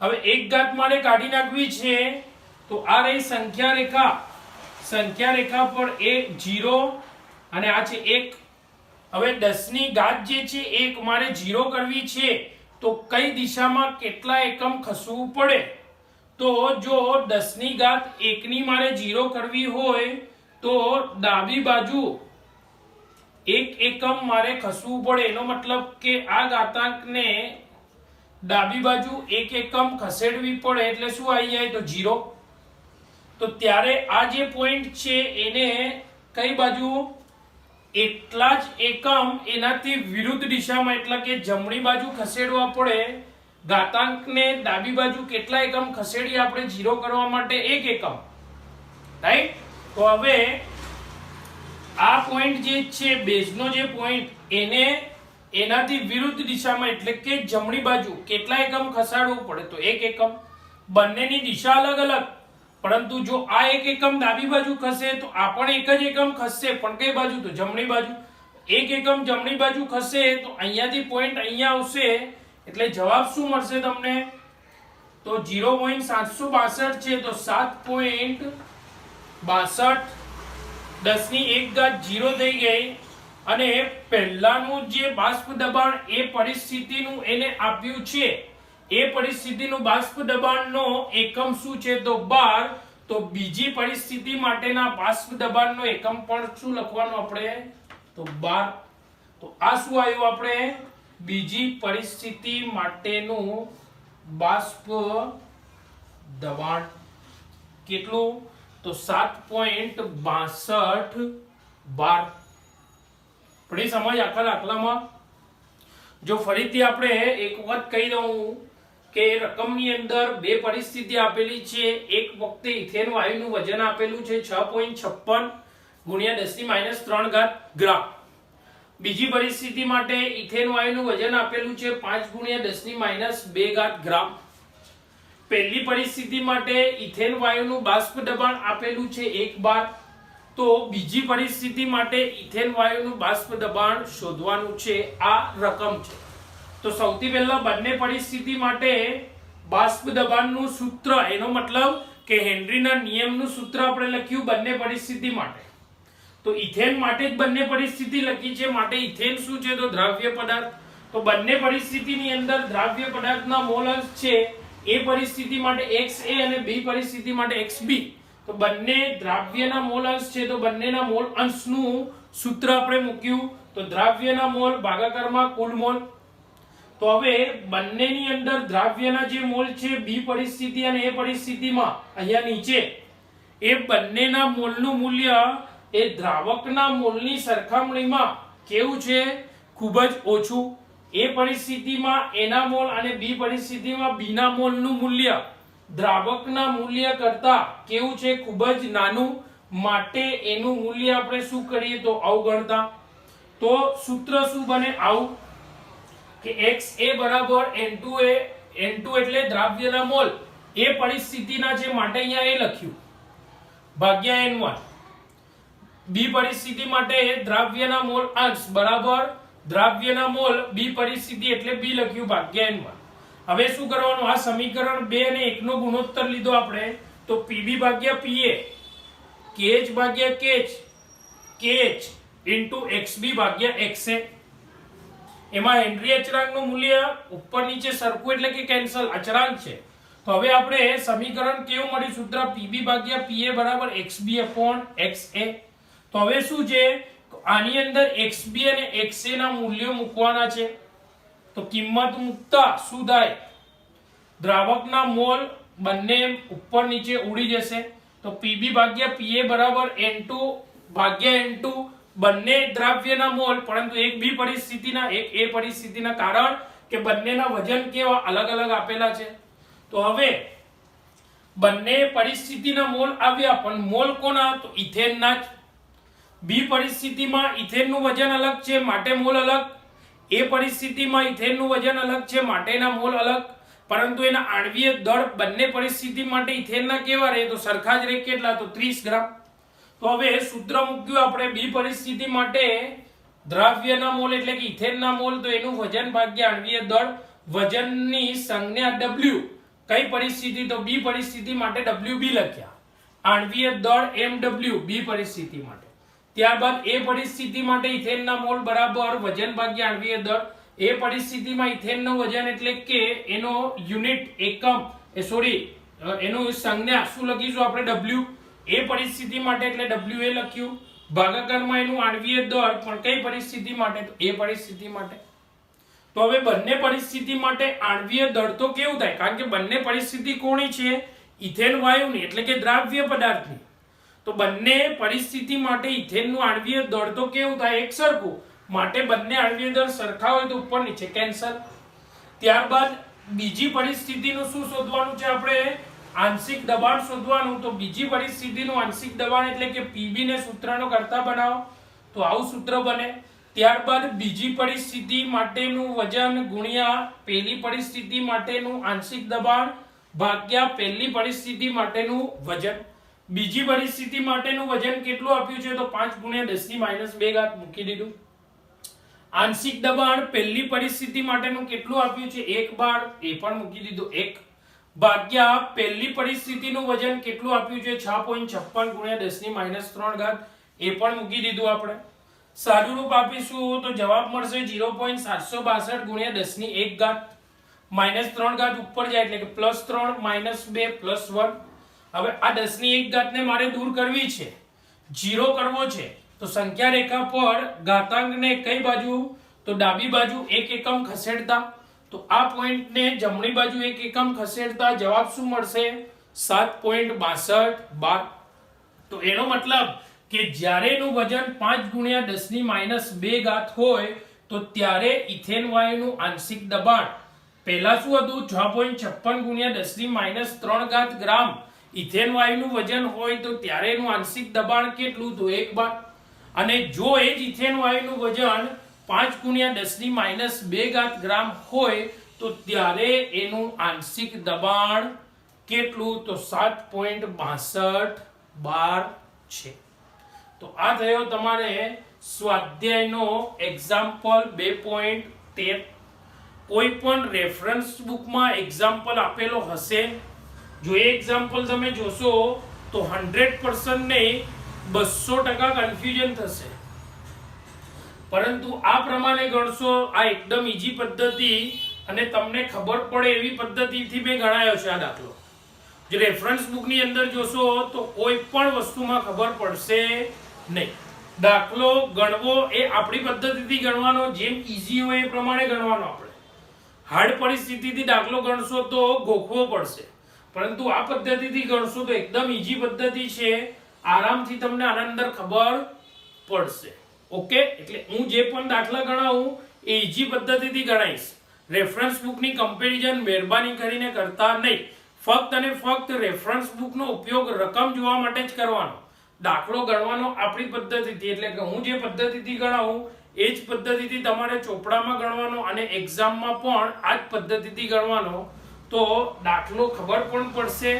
હવે 1 મારે કાઢી નાખવી છે તો આ રહી સંખ્યા રેખા, સંખ્યા રેખા પર એ 0 અને આ છે 1। હવે 10⁻ઘાત જે છે 1 મારે 0 કરવી છે તો કઈ દિશામાં કેટલા એકમ ખસવું પડે તો જો 10⁻1 ની મારે 0 કરવી હોય તો ડાબી બાજુ 1 એકમ મારે ખસવું પડે, એનો મતલબ કે આ ઘાતાંકને ડાબી બાજુ 1 એકમ ખસેડવી પડે એટલે શું આવી જાય તો 0। તો ત્યારે આ જે પોઈન્ટ છે એને કઈ બાજુ એટલા જ એકમ એનાથી વિરુદ્ધ દિશામાં એટલે કે જમણી બાજુ ખસેડવા પડે। ઘાતાંકને ડાબી બાજુ કેટલા એકમ ખસેડી આપણે 0 કરવા માટે 1 એકમ, રાઈટ। તો હવે આ પોઈન્ટ જે છે બેઝનો જે પોઈન્ટ એને એનાથી વિરુદ્ધ દિશામાં એટલે કે જમણી બાજુ કેટલા એકમ ખસાડવું પડે તો 1 એકમ। બંનેની દિશા અલગ અલગ, પરંતુ જો આ 1 એકમ ડાબી બાજુ ખસે તો આ પણ 1 જ એકમ ખસશે, પણ કઈ બાજુ તો જમણી બાજુ। 1 એકમ જમણી બાજુ ખસે તો અહીંયાથી પોઈન્ટ અહીંયા આવશે એટલે જવાબ શું મળશે તમને તો 0.762 છે તો 7.62 10⁻1 0 થઈ ગઈ। અને પહેલાનું જે બાષ્પ દબાણ એ પરિસ્થિતિનું એને આપ્યું છે, એ પરિસ્થિતિનું બાષ્પ દબાણનો એકમ શું છે તો 12, તો બીજી પરિસ્થિતિ માટેના બાષ્પ દબાણનો એકમ પણ શું લખવાનું આપણે તો 12। તો આ શું આવ્યું આપણે બીજી પરિસ્થિતિ માટેનું બાષ્પ દબાણ કેટલું તો 7.62 બાર। પડી સમજ આખા દાખલામાં? જો ફરીથી આપણે એક વખત કહી દઉં કે રકમની અંદર બે પરિસ્થિતિ આપેલી છે। એક વખતે ઇથેન વાયુનું વજન આપેલું છે 6.56 ગુણ્યા 10⁻³ ગ્રામ। બીજી પરિસ્થિતિ માટે ઇથેન વાયુનું વજન આપેલું છે 5 ગુણ્યા 10⁻² ગ્રામ। પહેલી પરિસ્થિતિ માટે ઇથેન વાયુનું બાષ્પ દબાણ આપેલું છે 1 બાર, તો બીજી પરિસ્થિતિ માટે ઇથેન વાયુનું બાષ્પ દબાણ શોધવાનું છે, આ રકમ છે। તો સૌથી પહેલા બંને પરિસ્થિતિ માટે બાષ્પ દબાણનું સૂત્ર, એનો મતલબ કે હેનરીના નિયમનું સૂત્ર આપણે લખ્યું બંને પરિસ્થિતિ માટે। તો ઇથેન માટે જ બંને પરિસ્થિતિ લખી છે, માટે ઇથેન શું છે તો દ્રાવ્ય પદાર્થ। તો બંને પરિસ્થિતિની અંદર દ્રાવ્ય પદાર્થના મોલ અંશ છે, એ પરિસ્થિતિ માટે XA અને બી પરિસ્થિતિ માટે XB। તો બંને દ્રાવ્યના મોલ અંશ છે, તો બંનેના મોલ અંશનું સૂત્ર આપણે મૂક્યું તો દ્રાવ્યના મોલ ભાગાકારમાં કુલ મોલ। તો હવે બંનેની અંદર દ્રાવ્યના જે મોલ છે બી પરિસ્થિતિ અને એ પરિસ્થિતિમાં અહીંયા નીચે એ બંનેના મોલનું મૂલ્ય એ દ્રાવકના મોલની સરખામણીમાં કેવું છે ખૂબ જ ઓછું। એ પરિસ્થિતિમાં એના મોલ અને બી પરિસ્થિતિમાં બીના મોલનું મૂલ્ય દ્રાવકના મૂલ્ય કરતા કેવું છે, ખૂબ જ નાનું, માટે એનું મૂલ્ય આપણે શું કરીએ તો અવગણતા. તો સૂત્ર શું બને આવું કે XA બરાબર N2A, N2 એટલે દ્રાવ્યના મોલ, એ પરિસ્થિતિના છે માટે અહીંયા એ લખ્યું ભાગ્યા N1. બી પરિસ્થિતિ માટે દ્રાવ્યના મોલ અંશ બરાબર દ્રાવ્યના મોલ બી પરિસ્થિતિ એટલે બી લખ્યું ભાગ્યા N1. હવે શું કરવાનું, આ સમીકરણ 2 અને 1 નો ગુણોત્તર લીધો આપણે તો PB ભાગ્યા PA, KH ભાગ્યા KH ઇન્ટુ XB ભાગ્યા XA. એમાં હેનરી અચળાંકનું મૂલ્ય ઉપર નીચે સરખું એટલે કે કેન્સલ, અચળાંક છે. તો હવે આપણે સમીકરણ કેવું મળ્યું, સૂત્ર PB ભાગ્યા PA બરાબર XB upon XA. તો હવે શું છે, આની અંદર XB અને XA ના મૂલ્યો મૂકવાના છે. તો કિંમત મૂકતા શું થાય, દ્રાવકના મોલ બંને ઉપર નીચે ઉડી જશે. તો PB ભાગ્યા PA બરાબર N2 ભાગ્યા N2, બંને દ્રાવ્યના મોલ પરંતુ એક બી પરિસ્થિતિના એક એ પરિસ્થિતિના, કારણ કે બંનેના વજન કેવા અલગ અલગ આપેલા છે. તો હવે બંને પરિસ્થિતિના મોલ આવ્યા, પણ મોલ કોના, તો ઇથેનના જ. બી પરિસ્થિતિમાં ઇથેનનું વજન અલગ છે માટે મોલ અલગ, એ પરિસ્થિતિમાં ઇથેનનું વજન અલગ છે માટેના મોલ અલગ, પરંતુ એના આણ્વીય દળ બંને પરિસ્થિતિ માટે ઇથેનના કેવા રહે તો સરખા જ રહે. કેટલા, તો 30 ગ્રામ. તો હવે સૂત્ર મૂક્યું આપણે બી પરિસ્થિતિ માટે દ્રાવ્યના મોલ એટલે કે ઇથેનના મોલ, તો એનું વજન ભાગ્યા આણ્વીય દળ, વજનની સંજ્ઞા W, કઈ પરિસ્થિતિ તો બી પરિસ્થિતિ માટે WB લખ્યા, આણ્વીય દળ MW બી પરિસ્થિતિ માટે. ત્યારબાદ એ પરિસ્થિતિ માટે ઇથેનના મોલ બરાબર વજન ભાગ્યા આણ્વીય દળ, એ પરિસ્થિતિમાં ઇથેનનું વજન એટલે કે એનો યુનિટ એકમ એનું સંજ્ઞા શું લખીશું આપણે W, એ પરિસ્થિતિ માટે એટલે WA લખ્યું, ભાગાકારમાં એનું આણ્વીય દળ, પણ કઈ પરિસ્થિતિ માટે તો એ પરિસ્થિતિ માટે. તો હવે બંને પરિસ્થિતિ માટે આણ્વીય દળ તો કેવું થાય, કારણ કે બંને પરિસ્થિતિ કોની છે, ઇથેન વાયુની એટલે કે દ્રાવ્ય પદાર્થની. તો બંને પરિસ્થિતિ માટે ઇથેનનું આણ્વીય દળ તો કેવું થાય, એક સરખું, માટે બંને આણ્વીય દળ સરખા હોય તો ઉપર નીચે કેન્સલ. ત્યારબાદ બીજી પરિસ્થિતિનું શું શોધવાનું છે આપણે, આંશિક દબાણ શોધવાનું. તો બીજી પરિસ્થિતિનું આંશિક દબાણ એટલે કે PB ને સૂત્રનો કરતા બનાવો તો આવું સૂત્ર બને. ત્યારબાદ બીજી પરિસ્થિતિ માટેનું વજન ગુણ્યા પહેલી પરિસ્થિતિ માટેનું આંશિક દબાણ ભાગ્યા પહેલી પરિસ્થિતિ માટેનું વજન. બીજી પરિસ્થિતિ માટેનું વજન કેટલું આપ્યું છે તો 5 ગુણ્યા 10 ની -2 મૂકી દીધું. આંશિક દબાણ પહેલી પરિસ્થિતિ માટેનું કેટલું આપ્યું છે 1 બાર, એ પણ મૂકી દીધું 1, ભાગ્યા પહેલી પરિસ્થિતિનું વજન કેટલું આપ્યું છે 6.56 ગુણ્યા 10 ની -3, એ પણ મૂકી દીધું આપણે. સાદું રૂપ આપીશું તો જવાબ મળશે 0.762 ગુણ્યા 10 ની 1 -3 ઉપર જાય એટલે કે +3 -2 +1. હવે આ 10 ની 1 ને મારે દૂર કરવી છે, 0 કરવો છે, તો સંખ્યા રેખા પર ઘાતાંકને કઈ બાજુ તો ડાબી બાજુ 1 એકમ ખસેડતા, તો આ પોઈન્ટને જમણી બાજુ 1 એકમ ખસેડતા જવાબ શું મળશે 7.62 બાર. તો એનો મતલબ કે જ્યારે એનું વજન 5 ગુણ્યા 10 ની -2 હોય તો ત્યારે ઇથેન વાયુનું આંશિક દબાણ પહેલા શું હતું 6.56 ગુણ્યા 10 ની -3 ગ્રામ ઇથેન વાયુનું વજન હોય તો ત્યારે એનું આંશિક દબાણ કેટલું તો 1 બાર. અને જો એ જ ઇથેન વાયુનું વજન 5 ગુણ્યા 10 ની -2 ગ્રામ હોય તો ત્યારે એનું આંશિક દબાણ કેટલું તો 7.62 બાર છે. તો આ થયો તમારે સ્વાધ્યાયનો એક્ઝામ્પલ 2.13. કોઈ પણ રેફરન્સ બુકમાં એક્ઝામ્પલ આપેલો હશે, જો એ એક્ઝામ્પલ તમે જોશો તો 100% નહીં 200% કન્ફ્યુઝન થશે, પરંતુ આ પ્રમાણે ગણશો આ એકદમ ઈઝી પદ્ધતિ અને તમને ખબર પડે એવી પદ્ધતિથી મેં ગણાયો છે આ દાખલો. જે રેફરન્સ બુકની અંદર જોશો તો કોઈ પણ વસ્તુમાં ખબર પડશે નહીં. દાખલો ગણવો એ આપણી પદ્ધતિથી ગણવાનો, જેમ ઈઝી હોય એ પ્રમાણે ગણવાનો. આપણે હાર્ડ પરિસ્થિતિથી દાખલો ગણશો તો ગોખવો પડશે, પરંતુ આ પદ્ધતિથી ગણશો તો એકદમ ઈઝી પદ્ધતિ છે, આરામથી તમને આના અંદર ખબર પડશે. ઓકે, એટલે હું જે પણ દાખલા ગણાવું એ ઈઝી પદ્ધતિથી ગણાઈશ. રેફરન્સ બુકની કમ્પેરિઝન મહેરબાની કરીને કરતા નહીં. ફક્ત અને ફક્ત રેફરન્સ બુકનો ઉપયોગ રકમ જોવા માટે જ કરવાનો. દાખલો ગણવાનો આપણી પદ્ધતિથી, એટલે કે હું જે પદ્ધતિથી ગણાવું એ જ પદ્ધતિથી તમારે ચોપડામાં ગણવાનો અને એક્ઝામમાં પણ આ જ પદ્ધતિથી ગણવાનો. તો દાખલો ખબર પણ પડશે,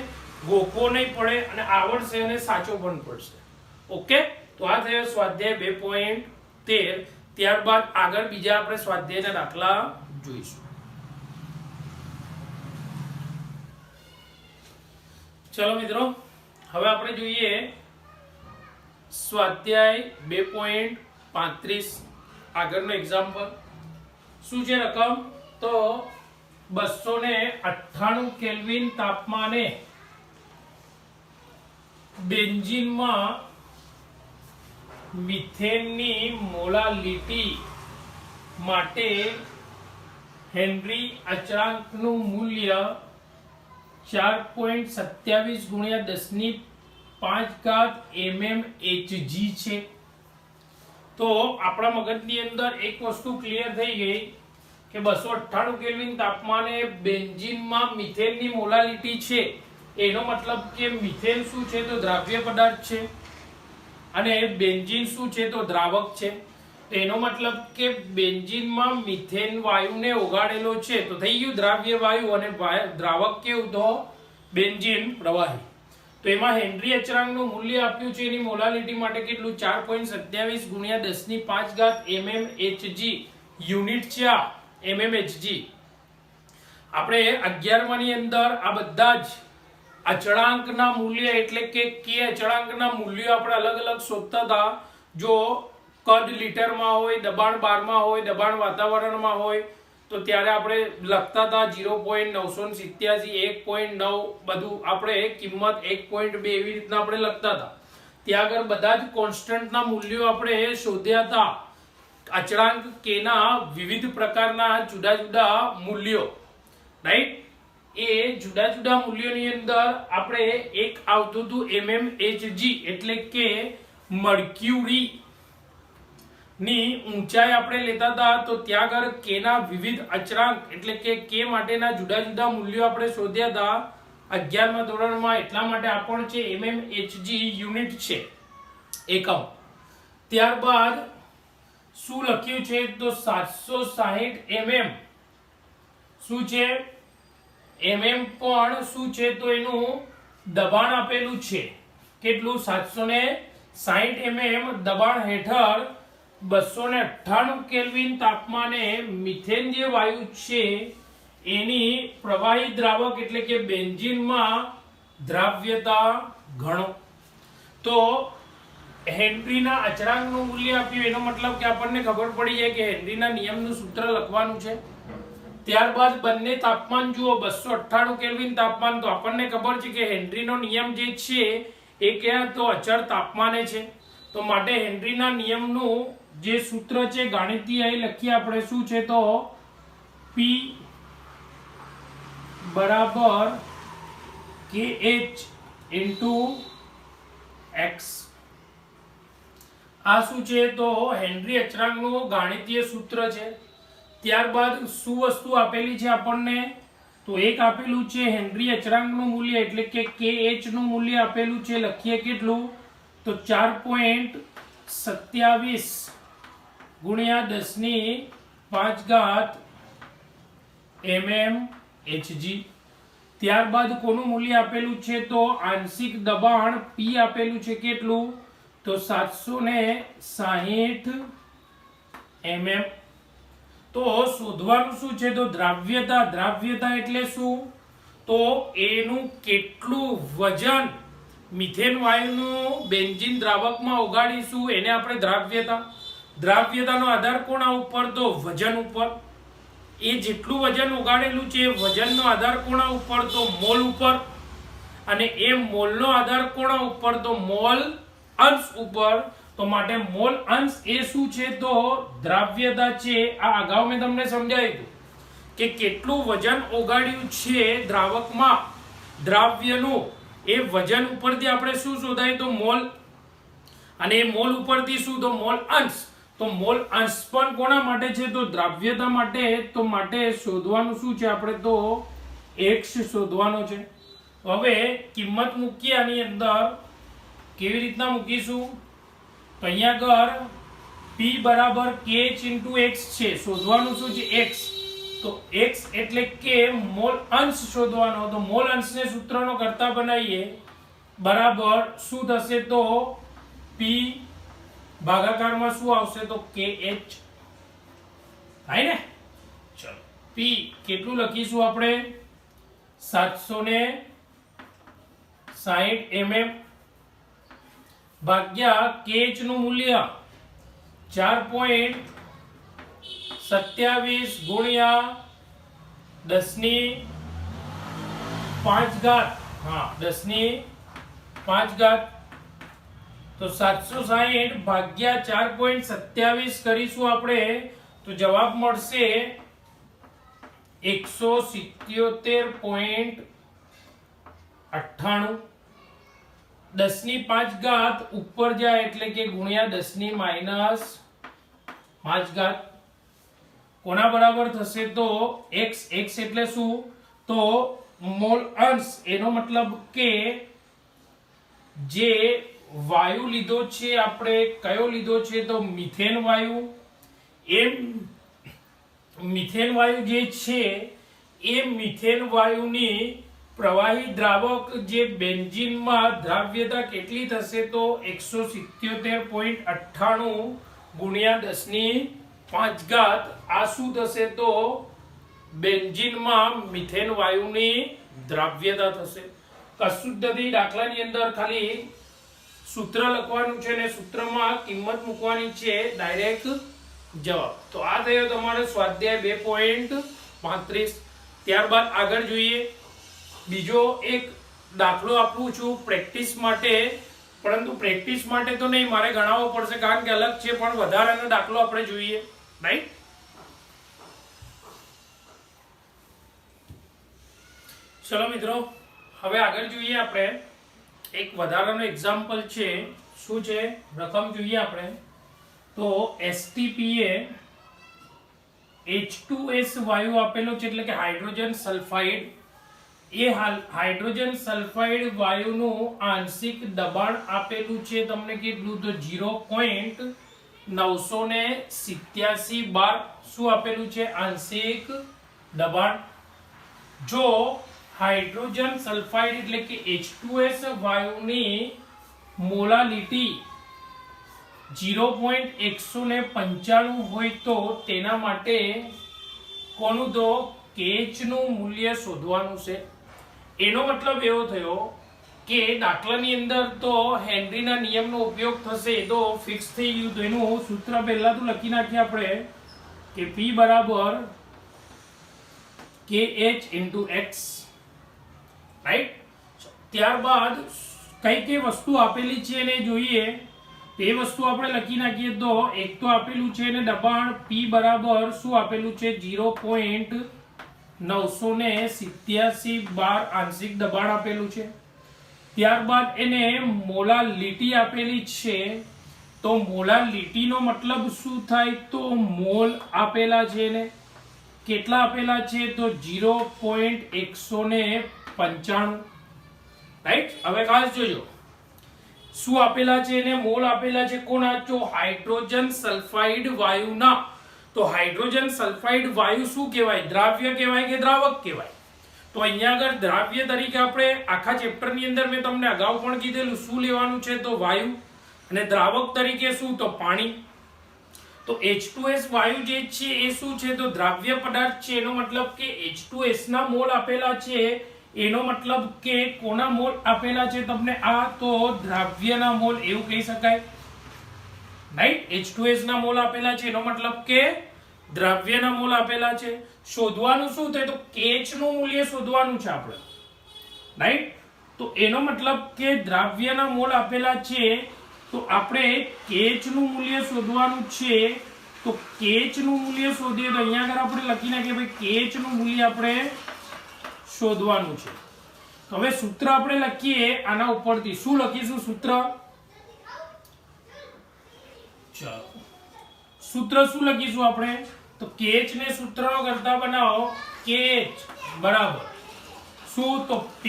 ગોખવો નહીં પડે અને આવડશે અને સાચો પણ પડશે. ઓકે, તો આ થયો સ્વાધ્યાય 2.13. ત્યારબાદ આગળ બીજા આપણે સ્વાધ્યાયના દાખલા જોઈશું. ચલો મિત્રો, હવે આપણે જોઈએ સ્વાધ્યાય 2.35. આગળનો એક્ઝામ્પલ શું છે? રકમ તો 298 કેલ્વિન તાપમાને બેન્ઝીનમાં મિથેનની મોલાલિટી માટે હેનરી અચળાંકનું મૂલ્ય 4.27 ગુણ્યા 10⁵ mmHg છે. તો આપણા મગજની અંદર એક વસ્તુ ક્લિયર થઈ ગઈ કે 298 કેલ્વિન તાપમાને બેન્ઝીનમાં મિથેનની મોલાલિટી છે. એનો મતલબ કે મિથેન શું છે? તો દ્રાવ્ય પદાર્થ છે અને બેન્ઝીન શું છે? તો દ્રાવક છે. એનો મતલબ કે બેન્ઝીનમાં મિથેન વાયુને ઓગાળેલો છે તો થઈ ગયું દ્રાવ્ય વાયુ, અને દ્રાવક કેવું? તો બેન્ઝીન પ્રવાહી. તો એમાં હેનરી અચળાંકનું મૂલ્ય આપ્યું છે એની મોલાલિટી માટે કેટલું? 4.27 ગુણ્યા 10⁵ mmHg યુનિટ છે. આ mmHg આપણે 11માની અંદર આ બધા જ અચળાંકના મૂલ્ય એટલે કે અચળાંકના મૂલ્યો આપણે અલગ અલગ શોધતા હતા. જો કદ લીટરમાં હોય, દબાણ બારમાં હોય, દબાણ વાતાવરણમાં હોય તો ત્યારે આપણે લખતા હતા 0.987, 1.9, બધું આપણે કિંમત 1.2 એવી રીતના આપણે લખતા હતા. ત્યાં આગળ બધા જ કોન્સ્ટન્ટના મૂલ્યો આપણે શોધ્યા હતા. અચળાંક કેના વિવિધ પ્રકારના જુદા જુદા મૂલ્યો, રાઈટ? એ જુદા જુદા મૂલ્યોની અંદર આપણે એક આવતું હતું mmHg એટલે કે મર્ક્યુરી ની ઊંચાઈ આપણે લેતા હતા. તો ત્યાં આગળ કે ના વિવિધ અચળાંક એટલે કે કે માટેના જુદા જુદા મૂલ્યો આપણે શોધ્યા હતા 11મા ધોરણમાં. એટલા માટે આ પણ છે mmHg યુનિટ છે, એકમ. ત્યારબાદ શું લખ્યું છે? તો 760 mm શું છે? mm પણ શું છે? તો એનું દબાણ આપેલું છે. કેટલું? 760 mm દબાણ હેઠળ 298 કેલ્વિન તાપમાને મિથેન જે વાયુ છે એની પ્રવાહી દ્રાવક એટલે કે બેન્ઝીનમાં દ્રાવ્યતા ગણો. તો હેનરીના અચળાંકનું મૂલ્ય આપ્યું એનો મતલબ કે આપણને ખબર પડી જાય કે હેનરીના નિયમનું સૂત્ર લખવાનું છે. ત્યારબાદ બંને તાપમાન જુઓ, 298 કેલ્વિન તાપમાન. તો આપણને ખબર છે કે હેનરીનો નિયમ જે છે એ ક્યાં? તો અચળ તાપમાને છે. તો માટે હેનરીના નિયમનું જે સૂત્ર છે ગાણિતિક અહીં લખીએ આપણે. શું છે? તો P બરાબર KH ઇન્ટુ X. આ શું છે? તો હેનરી અચળાંકનું ગાણિતીય સૂત્ર છે. ત્યારબાદ શું વસ્તુ આપેલી છે આપણને? તો એક આપેલું છે હેનરી અચળાંકનું મૂલ્ય એટલે કે KH નું મૂલ્ય આપેલું છે. લખીએ કેટલું? તો 4.27 ગુણ્યા 10⁵ mmHg. ત્યારબાદ કોનું મૂલ્ય આપેલું છે? તો આંશિક દબાણ P આપેલું છે. કેટલું? તો 760 mm. તો શોધવાનું શું છે? તો દ્રાવ્યતા. દ્રાવ્યતા એટલે શું? તો એનું કેટલું વજન મિથેન વાયુનું બેન્ઝીન દ્રાવકમાં ઓગાળીશું એને આપણે દ્રાવ્યતા. દ્રાવ્યતાનો આધાર કોના ઉપર? તો વજન ઉપર. એ જેટલું વજન ઓગાળેલું છે એ વજનનો આધાર કોના ઉપર? તો મોલ ઉપર. અને એ મોલનો આધાર કોના ઉપર? તો મોલ અંશ ઉપર. તો માટે મોલ અંશ એ શું છે? તો દ્રાવ્યતા છે. આ અગાઉ મેં તમને સમજાવ્યું કે કેટલું વજન ઓગાળ્યું છે દ્રાવકમાં દ્રાવ્યનું, એ વજન ઉપરથી આપણે શું શોધાય? તો મોલ. અને એ મોલ ઉપરથી શું? તો મોલ અંશ. તો મોલ અંશ પણ કોના માટે છે? તો દ્રાવ્યતા માટે. તો માટે શોધવાનું શું છે આપણે? તો x શોધવાનો છે. હવે કિંમત મૂકીએ આની અંદર કેવી રીતના મૂકીશું તો અહીંયા આગળ p બરાબર kh into x છે શોધવાનું શું છે x તો x એટલે કે મોલ અંશ શોધવાનો તો મોલ અંશને સૂત્રનો કરતા બનાવીએ બરાબર શું થશે તો p ભાગાકારમાં શું આવશે તો kh થાય ને ચલો p કેટલું લખીશું આપણે 760 mm ભાગ્યા kh નું મૂલ્ય 4.27 ગુણ્યા 10 ની 5 ઘાત હા 10 ની 5 ઘાત તો 760 ભાગ્યા 4.27 કરીશું આપણે તો જવાબ મળશે 177.98 10 ની 5 ઘાત ઉપર જાય એટલે કે ગુણ્યા 10 ની -5 ઘાત કોના બરાબર થશે તો x એટલે શું તો મોલ અંશ એનો મતલબ કે જે વાયુ લીધો છે આપણે કયો લીધો છે તો મિથેન વાયુ એ મિથેન વાયુ જે છે એ મિથેન વાયુની પ્રવાહી દ્રાવક જે બેન્ઝીનમાં દ્રાવ્યતા કેટલી થશે તો 177.98 ગુણ્યા 10 ની 5 ઘાત આ શું થશે તો બેન્ઝીનમાં મિથેન વાયુની દ્રાવ્યતા થશે કશું જ નથી દાખલાની અંદર ખાલી સૂત્ર લખવાનું છે અને સૂત્રમાં કિંમત મૂકવાની છે ડાયરેક્ટ જવાબ તો આ થયો તમારો સ્વાધ્યાય 2.35 ત્યારબાદ આગળ જોઈએ બીજો એક દાખલો આપું છું પ્રેક્ટિસ માટે પરંતુ પ્રેક્ટિસ માટે તો નહીં મારે ગણાવવો પડશે કારણ કે અલગ છે પણ વધારાનો દાખલો આપણે જોઈએ રાઈટ ચલો મિત્રો હવે આગળ જોઈએ આપણે એક વધારાનો એક્ઝામ્પલ છે શું છે રકમ જોઈએ આપણે તો STPA H2S વાયુ આપેલો છે એટલે કે હાઇડ્રોજન સલ્ફાઇડ એ હાઇડ્રોજન સલ્ફાઇડ વાયુનું આંશિક દબાણ આપેલું છે તમને કેટલું તો 0.987 બાર શું આપેલું છે આંશિક દબાણ જો હાઇડ્રોજન સલ્ફાઇડ એટલે કે H2S વાયુની મોલાલિટી 0.195 હોય તો તેના માટે કોનું તો KH નું મૂલ્ય શોધવાનું છે એનો મતલબ એવો થયો કે દાખલાની અંદર તો હેનરીના નિયમનો ઉપયોગ થશે તો ફિક્સ થઈ ગયું તો એનું સૂત્ર પહેલા તો લખી નાખીએ આપણે કે P બરાબર KH into X રાઈટ ત્યારબાદ કઈ કઈ વસ્તુ આપેલી છે એને જોઈએ તે વસ્તુ આપણે લખી નાખીએ તો એક તો આપેલું છે ને દબાણ P બરાબર શું આપેલું છે 0.987 બાર આંશિક દબાણ આપેલું છે ત્યારબાદ એને મોલાલિટી આપેલી છે તો મોલાલિટીનો મતલબ શું થાય તો મોલ આપેલા છે ને કેટલા આપેલા છે તો 0.195 રાઈટ હવે ખાસ જોજો શું આપેલા છે એને મોલ આપેલા છે કોના તો હાઇડ્રોજન સલ્ફાઇડ વાયુના તો હાઇડ્રોજન સલ્ફાઇડ વાયુ શું કહેવાય દ્રાવ્ય કહેવાય કે દ્રાવક કહેવાય તો અહીંયા આગળ દ્રાવ્ય તરીકે આપણે આખા ચેપ્ટરની અંદર મેં તમને અગાઉ પણ કીધેલું શું લેવાનું છે તો વાયુ અને દ્રાવક તરીકે શું તો પાણી તો H2S વાયુ જે છે એ શું છે તો દ્રાવ્ય પદાર્થ છે એનો મતલબ કે H2S ના મોલ આપેલા છે એનો મતલબ કે કોના મોલ આપેલા છે તમને આ તો દ્રાવ્યના મોલ એવું કહી શકાય રાઈટ H2S ના મોલ આપેલા છે એનો મતલબ કે દ્રાવ્યના મોલ આપેલા છે શોધવાનું શું થાય તો KH નું મૂલ્ય શોધવાનું છે આપણે રાઈટ તો એનો મતલબ કે દ્રાવ્યના મોલ આપેલા છે તો આપણે KH નું મૂલ્ય શોધવાનું છે તો KH નું મૂલ્ય શોધીએ તો અહીંયા આગળ આપણે લખી નાખીએ ભાઈ KH નું મૂલ્ય આપણે શોધવાનું છે હવે સૂત્ર આપણે લખીએ આના ઉપરથી શું લખીશું સૂત્ર ચાલો સૂત્ર શું લખીશું આપણે તો KH ને સૂત્રનો કરતા બનાવો KH બરાબર શું તો P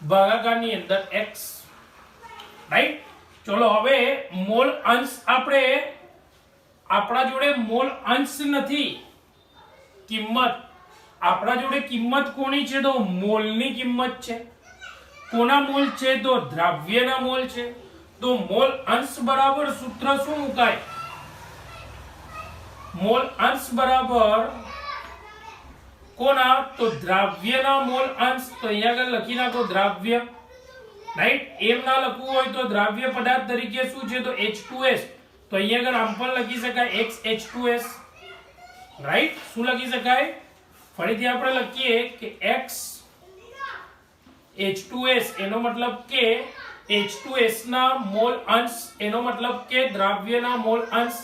ભાગાકારની અંદર x, રાઈટ. ચલો હવે મોલ અંશ આપણે આપણા જોડે મોલ અંશ નથી, કિંમત આપણા જોડે કિંમત કોની છે? તો મોલની કિંમત છે. કોના મોલ છે? તો દ્રાવ્યના મોલ છે. તો મોલ અંશ બરાબર સૂત્ર શું મુકાય? મોલ અંશ બરાબર કોના? તો દ્રાવ્યના મોલ અંશ. તો અહીંયા આગળ લખી નાખો દ્રાવ્ય, રાઈટ. એમ ના લખવું હોય તો દ્રાવ્ય પદાર્થ તરીકે શું છે? તો H2S. તો અહીંયા આગળ આમ પણ લખી શકાય XH2S, રાઈટ. શું લખી શકાય? ફરીથી આપણે લખીએ કે XH2S, એનો મતલબ કે H2S ના મોલ અંશ, એનો મતલબ કે દ્રાવ્યના મોલ અંશ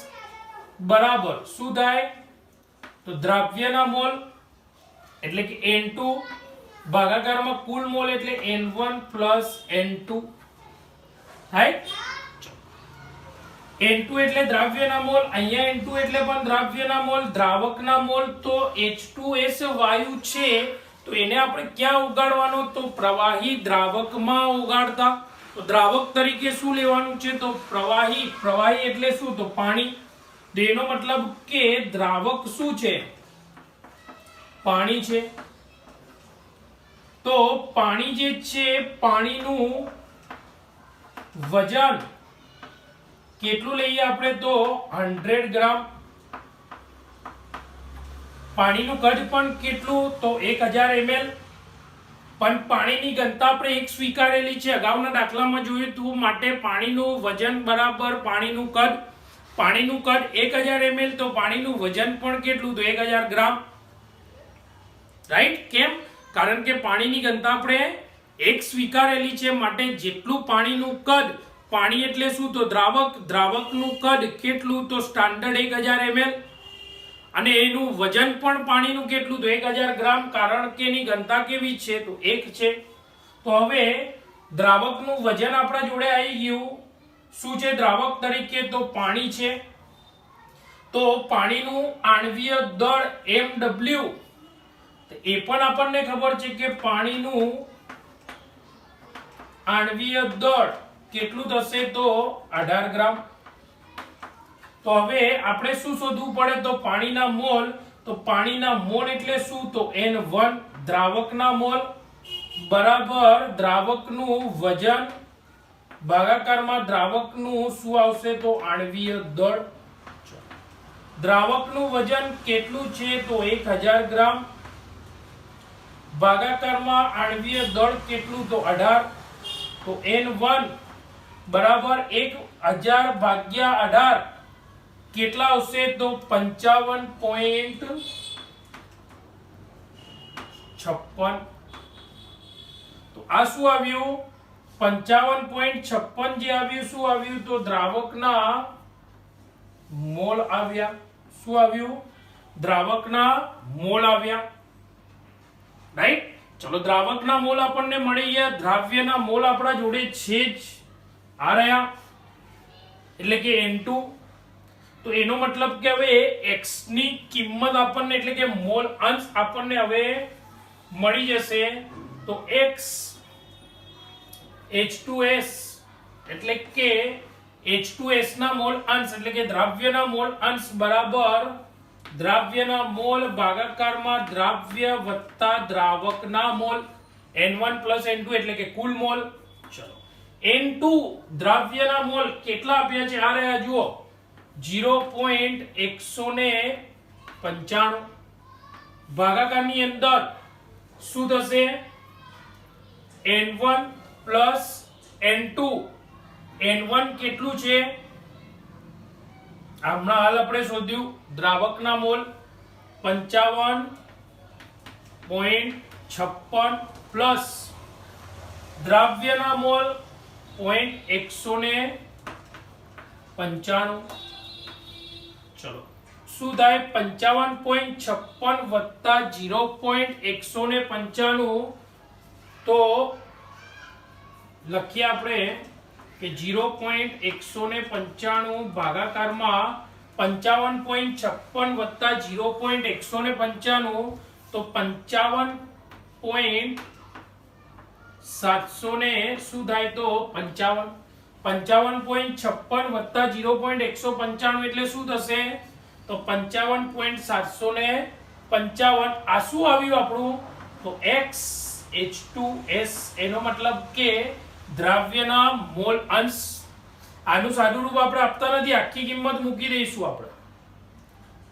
બરાબર શું થાય? તો દ્રાવ્યના મોલ એટલે કે N2 ભાગાકારમાં કુલ મોલ એટલે N1 N2, રાઈટ. N2 એટલે દ્રાવ્યના મોલ, અહીંયા N2 એટલે પણ દ્રાવ્યના મોલ. દ્રાવકના મોલ તો H2S વાયુ છે, તો એને આપણે ક્યાં ઉગાડવાનો? તો પ્રવાહી દ્રાવકમાં ઉગાડતા. તો દ્રાવક તરીકે શું લેવાનું છે? તો પ્રવાહી. પ્રવાહી એટલે શું? તો પાણી. તો એનો મતલબ કે દ્રાવક શું છે? પાણી છે. તો પાણી જે છે, પાણીનું વજન કેટલું લઈએ આપણે? તો 100 ગ્રામ. પાણીનું કદ પણ કેટલું? તો 1000 ml. પણ પાણીની ઘનતા આપણે એક સ્વીકારેલી છે, અગાઉના દાખલામાં જોયું હતું. માટે પાણીનું વજન બરાબર પાણીનું કદ. પાણીનું કદ 1000 ml, તો પાણીનું વજન પણ કેટલું? તો 1000 ગ્રામ, રાઈટ. કેમ? કારણ કે પાણીની ઘનતા આપણે એક સ્વીકારેલી છે, માટે જેટલું પાણીનું કદ, પાણી એટલે શું? તો દ્રાવક. દ્રાવકનું કદ કેટલું? તો સ્ટાન્ડર્ડ 1000 ml. અને એનું વજન પણ પાણીનું કેટલું? તો 1000 ગ્રામ. કારણ કે એની ઘનતા કેવી છે? તો 1 છે. તો હવે દ્રાવકનું વજન આપણા જોડે આવી ગયું. શું છે દ્રાવક તરીકે? તો પાણી છે. તો પાણીનું આણ્વીય દળ mW, એ પણ આપણને ખબર છે કે પાણીનું આણ્વીય દળ કેટલું થશે? તો 18 ગ્રામ. તો હવે આપણે શું શોધવું પડે? તો પાણીના મોલ. તો પાણીના મોલ એટલે શું? તો N1. દ્રાવકના મોલ બરાબર દ્રાવકનું વજન ભાગાકારમાં દ્રાવકનું શું આવશે? તો આણ્વીય દળ. દ્રાવકનું વજન કેટલું છે? તો 1000 ગ્રામ. ભાગાકારમાં આણ્વીય દળ કેટલું? તો 18. તો N1 બરાબર 1000 ભાગ્યા 18 કેટલા આવશે? તો 55.56. તો આ શું આવ્યું? 55.56 જે આવ્યું, શું આવ્યું? તો દ્રાવકના મોલ આવ્યા. શું આવ્યું? દ્રાવકના મોલ આવ્યા, રાઈટ. ચલો દ્રાવકના મોલ આપણને મળી ગયા. દ્રાવ્યના મોલ આપણા જોડે છે જ, આ રહ્યા, એટલે કે N2. તો એનો મતલબ કે હવે x ની કિંમત આપણને એટલે કે મોલ અંશ આપણને હવે મળી જશે. તો x H2S એટલે કે H2S ના મોલ અંશ એટલે કે દ્રાવ્યના મોલ અંશ બરાબર દ્રાવ્યના મોલ ભાગાકારમાં દ્રાવ્ય વત્તા દ્રાવકના મોલ N1 N2 એટલે કે કુલ મોલ. ચલો N2 દ્રાવ્યના મોલ કેટલા આપ્યા છે? આ રહ્યા જુઓ 0.195. ભાગાકારની અંદર શું થશે? N1 N2. N1 કેટલું છે? હમણાં હાલ આપણે શોધ્યું. દ્રાવકના મોલ 55.56 પ્લસ દ્રાવ્યના મોલ 0.195. ચલો શું થાય? 55.56 વત્તા 0.195. તો લખીએ આપણે કે 0.195 ભાગાકારમાં 55.56 વત્તા 0.195, તો 55.56 700 ને શું થાય તો 55 55.56 વત્તા 0.195 એટલે શું થશે તો 55.755 આ શું આવ્યું આપણું તો x H2S એનો મતલબ કે દ્રવ્યના મોલ અંશ આનું સાદું રૂપ આપણે આપતા નથી આખી કિંમત મૂકી દઈશું આપણે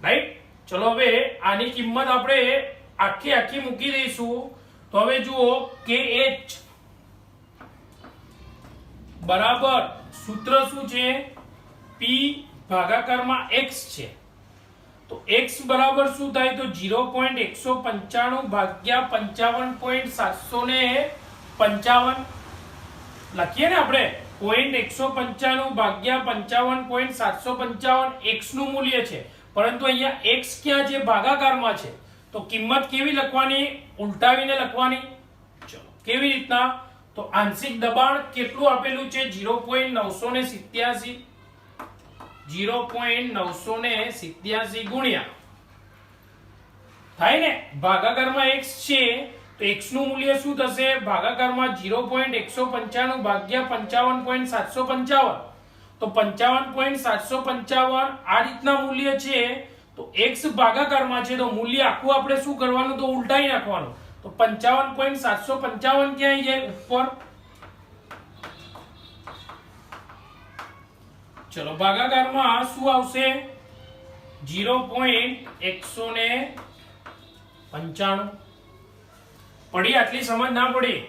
રાઈટ ચલો હવે આની કિંમત આપણે આખી મૂકી દઈશું તો હવે જુઓ KH બરાબર સૂત્ર શું છે P ભાગાકારમાં x છે તો x બરાબર શું થાય તો 0.195 ભાગ્યા 55.755 લખીએ ને આપણે 0.195 ભાગ્યા 55.755 x નું મૂલ્ય છે પરંતુ અહીંયા x ક્યાં છે ભાગાકારમાં છે તો કિંમત કેવી લખવાની ઉલટાવીને લખવાની ચલો કેવી રીતના તો આંશિક દબાણ કેટલું આપેલું છે 0.987 0.987 ગુણ્યા થાય ને ભાગાકારમાં x છે તો x નું મૂલ્ય શું થશે ભાગાકારમાં 0.195 ભાગ્યા 55.755 તો 55.755 આ રીતના મૂલ્ય છે તો x ભાગાકારમાં છે તો મૂલ્ય આખું આપણે શું કરવાનું તો ઉલટાઈ નાખવાનું તો 55.755 ક્યાં જાય ઉપર ચલો ભાગાકારમાં શું આવશે 0.195 પડી આટલી સમજ ના પડી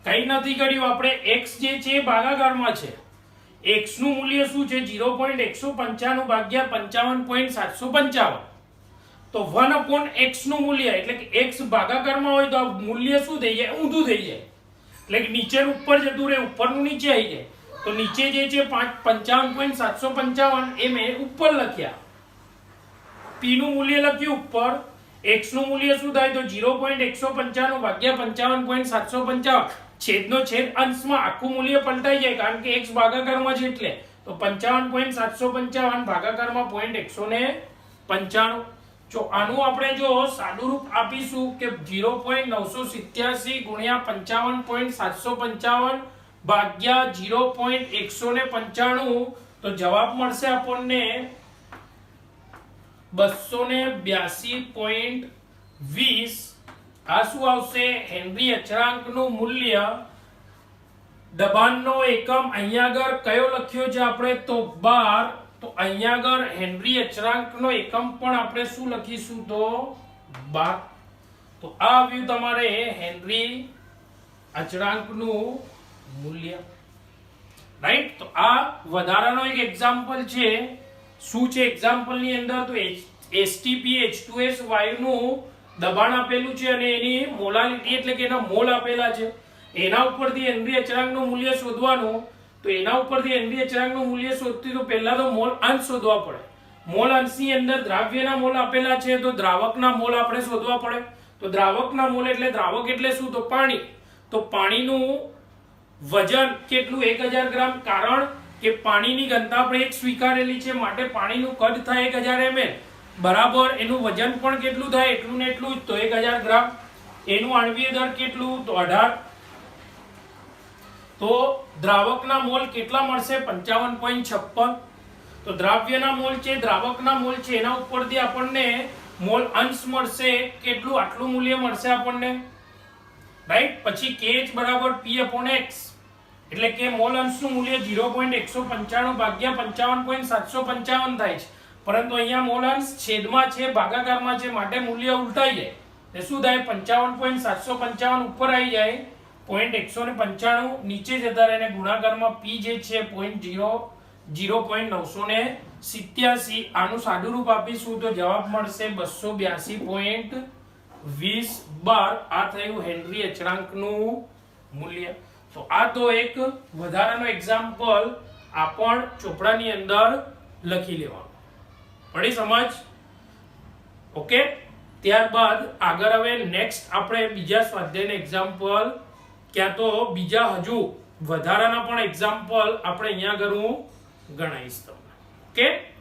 કઈ નથી કર્યું આપણે x જે છે ભાગાકારમાં છે x નું મૂલ્ય શું છે 0.195 ભાગ્યા 55.755 તો 1/x નું મૂલ્ય એટલે કે x ભાગાકારમાં હોય તો મૂલ્ય શું થઈ જાય ઊંધું થઈ જાય એટલે કે નીચેનું ઉપર જતું રહે ઉપરનું નીચે આવી જાય તો નીચે જે છે 55.755 એ મેં ઉપર લખ્યા p નું મૂલ્ય લખ્યું ઉપર x નું મૂલ્ય શું થાય તો 0.195 ભાગ્યા 55.755 છેદનો છેદ અંશમાં આખું મૂલ્ય પલટાઈ જાય કારણ કે x ભાગાકારમાં છે એટલે તો 55.755 ભાગાકારમાં 0.195 જો આનું આપણે જો સાદું રૂપ આપીશું કે 0.987 ગુણ્યા 55.755 ભાગ્યા 0.195 તો જવાબ મળશે આપણને 282.20 આ શું આવશે હેનરી અચળાંકનું મૂલ્ય દબાણનો એકમ અહીંયા આગળ કયો લખ્યો છે આપણે તો 12 તો અહીંયા આગળ હેનરી અચળાંકનો એકમ પણ આપણે શું લખીશું તો 12 તો આ આવ્યું તમારે હેનરી અચળાંકનું મૂલ્ય રાઈટ તો આ વધારાનો એક એક્ઝામ્પલ છે શું છે એક્ઝામ્પલ ની અંદર તો H2S વાયુનું દબાણ આપેલું છે અને એની મોલાલિટી એટલે કે એના મોલ આપેલા છે એના ઉપરથી હેનરી અચળાંકનું મૂલ્ય શોધવાનું તો એના ઉપરથી હેનરી અચળાંકનું મૂલ્ય શોધતી તો પહેલા તો મોલ અંશ શોધવા પડે મોલ અંશની અંદર દ્રાવ્યના મોલ આપેલા છે તો દ્રાવકના મોલ આપણે શોધવા પડે તો દ્રાવકના મોલ એટલે દ્રાવક એટલે શું તો પાણી તો પાણીનું વજન કેટલું 1000 ગ્રામ કારણ કે પાણીની ઘનતા આપણે એક સ્વીકારેલી છે માટે પાણીનું કદ થાય 1000 ml બરાબર એનું વજન પણ કેટલું થાય એટલું ને એટલું જ તો 1000 ગ્રામ એનું આણ્વીય દળ કેટલું તો 18 તો દ્રાવકના મોલ કેટલા મળશે 55.56 તો દ્રાવ્યના મોલ છે દ્રાવકના મોલ છે એના ઉપરથી આપણને મોલ અંશ મળશે કેટલું આટલું મૂલ્ય મળશે આપણને રાઈટ પછી KH બરાબર P/x એટલે કે મોલ અંશનું મૂલ્ય 0.195 ભાગ્યા 55.755 થાય છે પરંતુ અહીંયા મોલ અંશ છેદમાં છે ભાગાકારમાં છે માટે મૂલ્ય ઉલટાઈ જાય એ શું થાય 55.755 ઉપર આવી જાય 0.195 નીચે જતા રહે અને ગુણાકારમાં P જે છે 0.987 આનું સાદું રૂપ આપીશું તો જવાબ મળશે 282.20 બાર આ થયું હેનરી અચળાંકનું મૂલ્ય તો આ તો એક વધારાનો એક્ઝામ્પલ આપણ ચોપડાની અંદર લખી લેવાનું પડી સમજ ઓકે ત્યારબાદ આગળ હવે નેક્સ્ટ આપણે બીજા સ્વાધ્યાયના એક્ઝામ્પલ ક્યાં તો બીજા હજુ વધારાના પણ એક્ઝામ્પલ આપણે અહીંયા આગળ હું ગણાવીશ તમને ઓકે